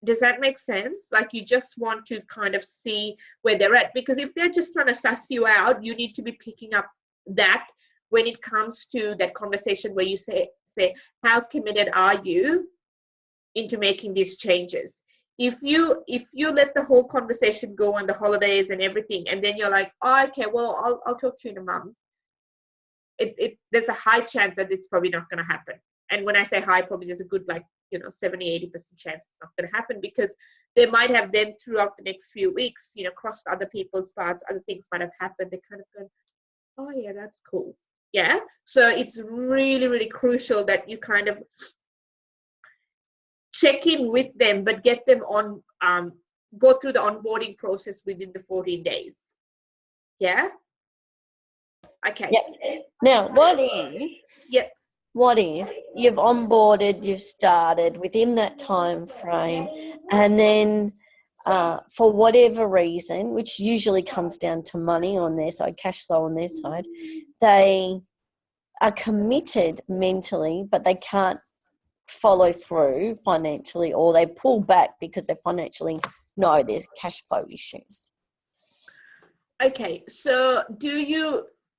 Does that make sense? Like, you just want to kind of see where they're at, because if they're just trying to suss you out, you need to be picking up that when it comes to that conversation where you say, how committed are you into making these changes? If you let the whole conversation go on the holidays and everything, and then you're like, oh, okay, well, I'll talk to you in a month, there's a high chance that it's probably not going to happen. And when I say high, probably there's a good, like, 70-80% chance it's not going to happen, because they might have then throughout the next few weeks, crossed other people's paths, other things might have happened. They kind of go, oh yeah, that's cool. Yeah. So it's really, really crucial that you kind of check in with them, but get them on, go through the onboarding process within the 14 days. Yeah. Okay. Yep. Now, what if you've onboarded, you've started within that time frame, and then for whatever reason, which usually comes down to money on their side, cash flow on their side, they are committed mentally, but they can't follow through financially, or they pull back because they financially know there's cash flow issues? Okay, so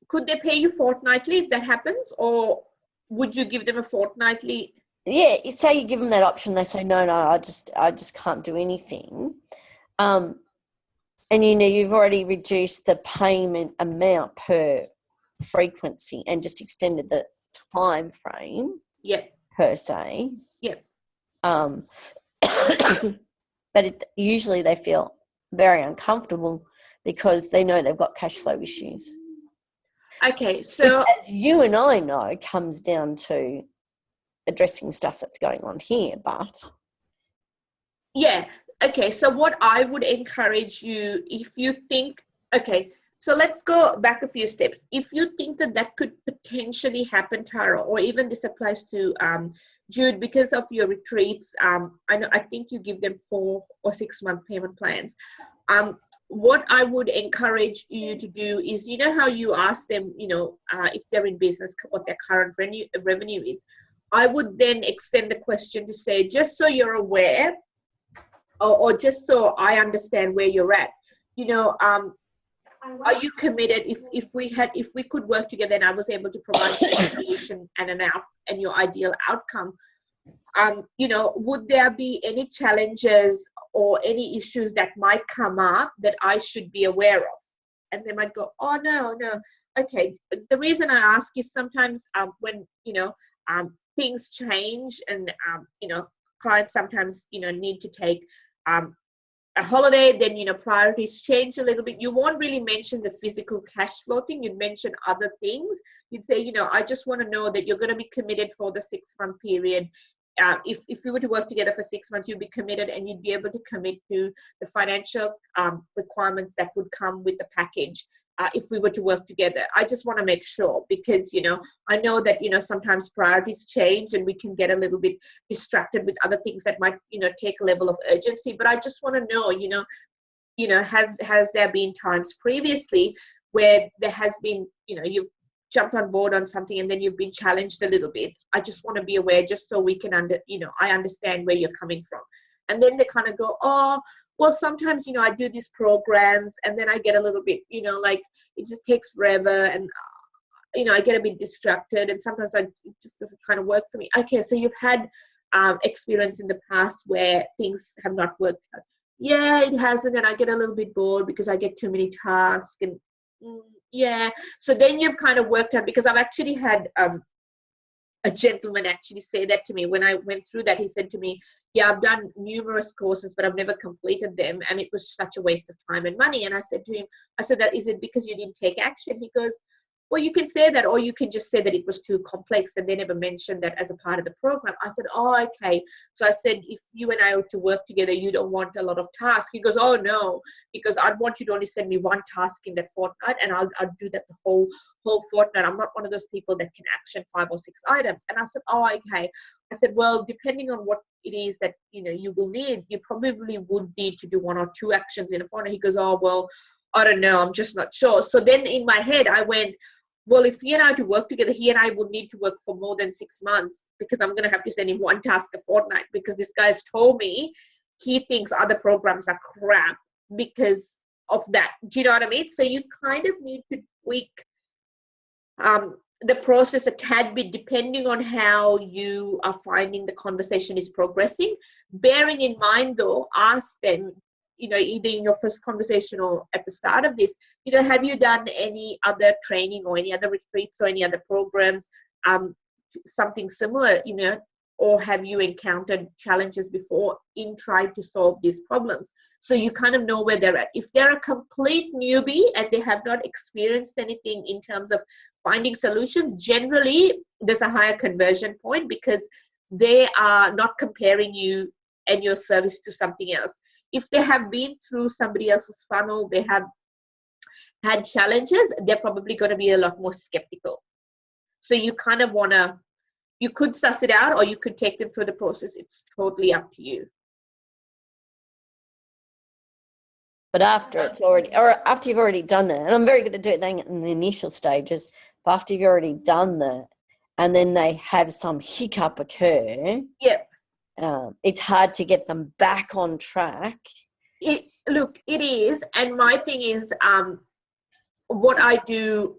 could they pay you fortnightly if that happens, or would you give them a fortnightly? Yeah, say you give them that option, they say, no, I just can't do anything. And you've already reduced the payment amount per frequency and just extended the time frame. Yeah. Per se. Yeah. But usually they feel very uncomfortable because they know they've got cash flow issues. Okay, so which, as you and I know, comes down to addressing stuff that's going on here, but yeah. Okay, so what I would encourage you, if you think, okay, so let's go back a few steps. If you think that could potentially happen, Tara, or even this applies to Jude, because of your retreats, I think you give them 4 or 6 month payment plans. What I would encourage you to do is, how you ask them, if they're in business, what their current revenue is. I would then extend the question to say, just so you're aware, or just so I understand where you're at, are you committed? If we could work together and I was able to provide you a solution and your ideal outcome, would there be any challenges or any issues that might come up that I should be aware of? And they might go, oh, no. Okay. The reason I ask is sometimes when, things change and, clients sometimes, need to take a holiday, then, priorities change a little bit. You won't really mention the physical cash flow thing. You'd mention other things. You'd say, I just want to know that you're going to be committed for the 6 month period. if we were to work together for 6 months, you'd be committed and you'd be able to commit to the financial requirements that would come with the package. If we were to work together, I just want to make sure, because, I know that, sometimes priorities change and we can get a little bit distracted with other things that might, take a level of urgency. But I just want to know, has there been times previously where there has been, you've jumped on board on something and then you've been challenged a little bit. I just want to be aware, just so we can I understand where you're coming from. And then they kind of go, oh, well, sometimes, I do these programs and then I get a little bit, like it just takes forever, and, I get a bit distracted, and sometimes it just doesn't kind of work for me. Okay, so you've had experience in the past where things have not worked out. Yeah, it hasn't, and I get a little bit bored because I get too many tasks, and yeah. So then you've kind of worked out, because I've actually had a gentleman actually say that to me when I went through that. He said to me, yeah, I've done numerous courses, but I've never completed them, and it was such a waste of time and money. And I said to him, that is it because you didn't take action? He goes, well, you can say that, or you can just say that it was too complex and they never mentioned that as a part of the program. I said, oh, okay. So I said, if you and I were to work together, you don't want a lot of tasks. He goes, oh, no, because I'd want you to only send me one task in that fortnight, and I'll do that the whole fortnight. I'm not one of those people that can action 5 or 6 items. And I said, oh, okay. I said, well, depending on what it is that, you will need, you probably would need to do 1 or 2 actions in a fortnight. He goes, oh, well, I don't know. I'm just not sure. So then in my head, I went, well, if he and I to work together, he and I would need to work for more than 6 months, because I'm going to have to send him 1 task a fortnight, because this guy's told me he thinks other programs are crap because of that. Do you know what I mean? So you kind of need to tweak the process a tad bit depending on how you are finding the conversation is progressing. Bearing in mind, though, ask them, either in your first conversation or at the start of this, have you done any other training or any other retreats or any other programs, something similar, or have you encountered challenges before in trying to solve these problems? So you kind of know where they're at. If they're a complete newbie and they have not experienced anything in terms of finding solutions, generally there's a higher conversion point, because they are not comparing you and your service to something else. If they have been through somebody else's funnel, they have had challenges, they're probably going to be a lot more skeptical. So you kind of want to, you could suss it out, or you could take them through the process. It's totally up to you. But after you've already done that, and I'm very good at doing that in the initial stages, but after you've already done that, and then they have some hiccup occur, it's hard to get them back on track. It is, and my thing is, what I do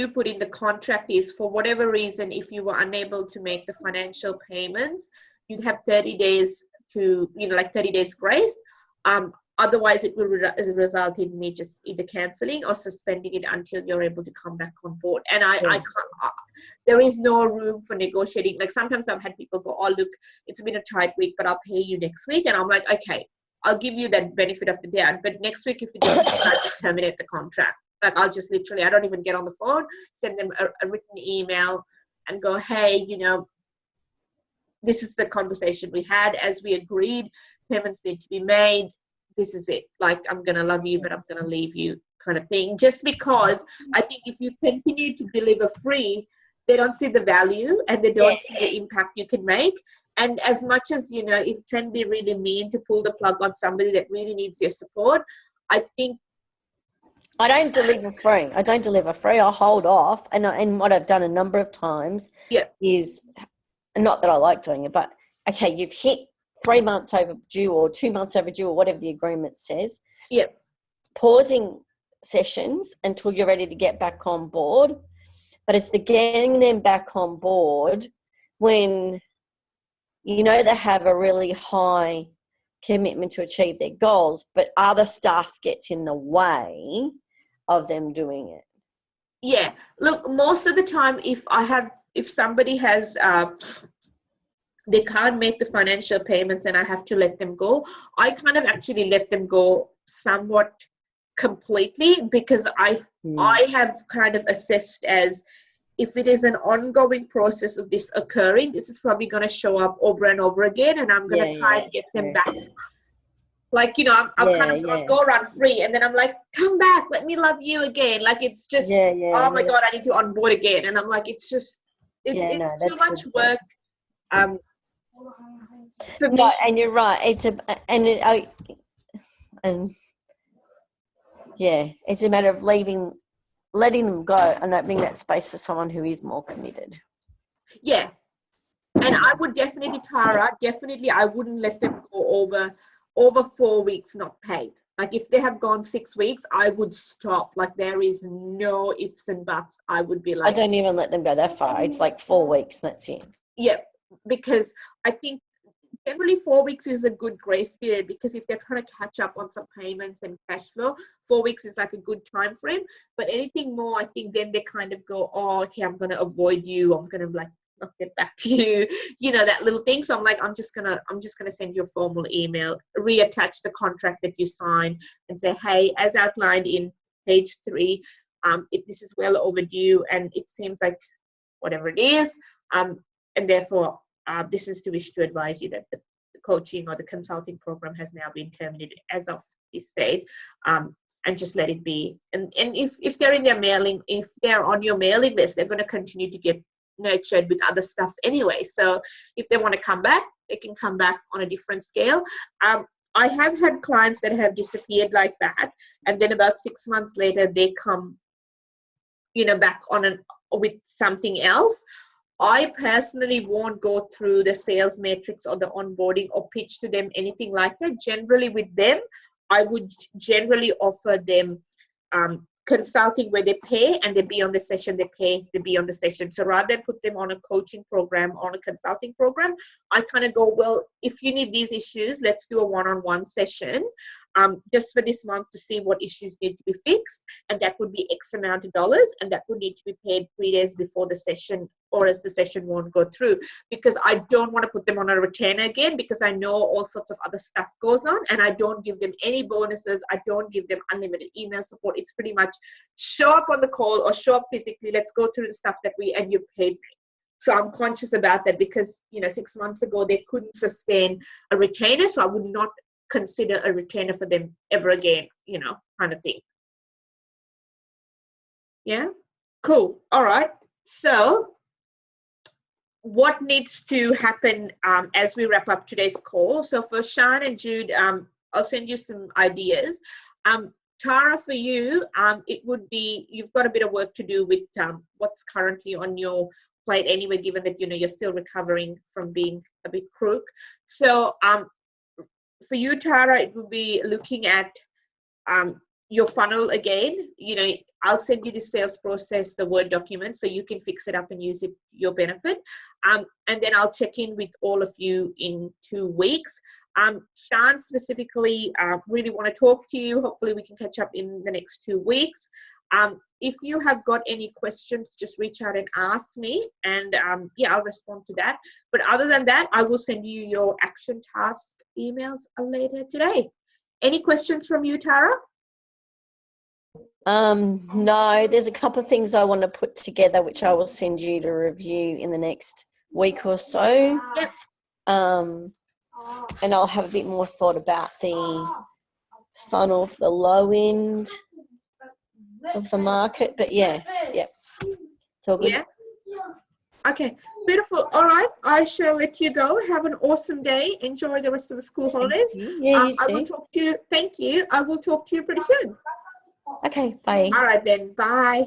put in the contract is, for whatever reason, if you were unable to make the financial payments, you'd have 30 days to, 30 days grace. Otherwise, it will result in me just either cancelling or suspending it until you're able to come back on board. And I can't, there is no room for negotiating. Like sometimes I've had people go, oh, look, it's been a tight week, but I'll pay you next week. And I'm like, okay, I'll give you that benefit of the doubt. But next week, if you don't, I just terminate the contract. Like I'll just literally, I don't even get on the phone, send them a written email and go, hey, this is the conversation we had. As we agreed, payments need to be made. This is it. Like, I'm going to love you, but I'm going to leave you, kind of thing. Just because I think if you continue to deliver free, they don't see the value and they don't see the impact you can make. And as much as, it can be really mean to pull the plug on somebody that really needs your support, I think I don't deliver free. I'll hold off. And what I've done a number of times is, not that I like doing it, but okay, you've hit 3 months overdue or 2 months overdue or whatever the agreement says. Yep. Pausing sessions until you're ready to get back on board. But it's the getting them back on board when they have a really high commitment to achieve their goals, but other stuff gets in the way of them doing it. Yeah. Look, most of the time, if somebody has they can't make the financial payments and I have to let them go, I kind of actually let them go somewhat completely, because I have kind of assessed as, if it is an ongoing process of this occurring, this is probably going to show up over and over again, and I'm going to try and get them back. Like, you know, I'm kind of go run free, and then I'm like, come back, let me love you again. Like, it's just, oh my God, I need to onboard again. And I'm like, it's just, it's too much work. For me. And you're right. It's it's a matter of letting them go and opening that space for someone who is more committed. Yeah. And I would definitely, Tara, I wouldn't let them go over 4 weeks not paid. Like, if they have gone 6 weeks, I would stop. Like, there is no ifs and buts. I would be like, I don't even let them go that far. It's like 4 weeks, that's it. Yeah, because I think generally 4 weeks is a good grace period, because if they're trying to catch up on some payments and cash flow, 4 weeks is like a good time frame. But anything more, I think then they kind of go, oh, okay, I'm going to avoid you. I'm going to like not get back to you, you know, that little thing. So I'm like, I'm just gonna send you a formal email, reattach the contract that you signed, and say, hey, as outlined in page 3, this is well overdue, and it seems like whatever it is, and therefore this is to wish to advise you that the coaching or the consulting program has now been terminated as of this date, and just let it be. And if they're in their mailing, if they're on your mailing list, they're going to continue to get nurtured with other stuff anyway. So if they want to come back, they can come back on a different scale. I have had clients that have disappeared like that, and then about 6 months later they come, you know, back on with something else. I personally won't go through the sales matrix or the onboarding or pitch to them anything like that. Generally with them, I would generally offer them consulting where they pay and they be on the session, they pay, they be on the session. So rather than put them on a coaching program, on a consulting program, I kind of go, well, if you need these issues, let's do a one-on-one session just for this month to see what issues need to be fixed. And that would be X amount of dollars, and that would need to be paid 3 days before the session, or as the session won't go through, because I don't want to put them on a retainer again, because I know all sorts of other stuff goes on, and I don't give them any bonuses. I don't give them unlimited email support. It's pretty much show up on the call or show up physically. Let's go through the stuff that and you've paid me. So I'm conscious about that, because, you know, 6 months ago, they couldn't sustain a retainer. So I would not consider a retainer for them ever again, you know, kind of thing. Yeah. Cool. All right. So what needs to happen as we wrap up today's call? So for Sean and Jude, I'll send you some ideas. Tara, for you, it would be, you've got a bit of work to do with what's currently on your plate anyway, given that, you know, you're still recovering from being a bit crook. So for you, Tara, it would be looking at your funnel again. You know, I'll send you the sales process, the Word document, so you can fix it up and use it to your benefit. And then I'll check in with all of you in 2 weeks. Sean specifically, really want to talk to you. Hopefully we can catch up in the next 2 weeks. If you have got any questions, just reach out and ask me, and yeah, I'll respond to that. But other than that, I will send you your action task emails later today. Any questions from you, Tara? No, there's a couple of things I want to put together, which I will send you to review in the next week or so. Yep. And I'll have a bit more thought about the funnel for the low end of the market. But yeah, it's all good. Yeah. Okay, beautiful. All right, I shall let you go. Have an awesome day. Enjoy the rest of the school holidays. Yeah, you too. I will talk to you. Thank you. I will talk to you pretty soon. Okay, bye. All right then. Bye.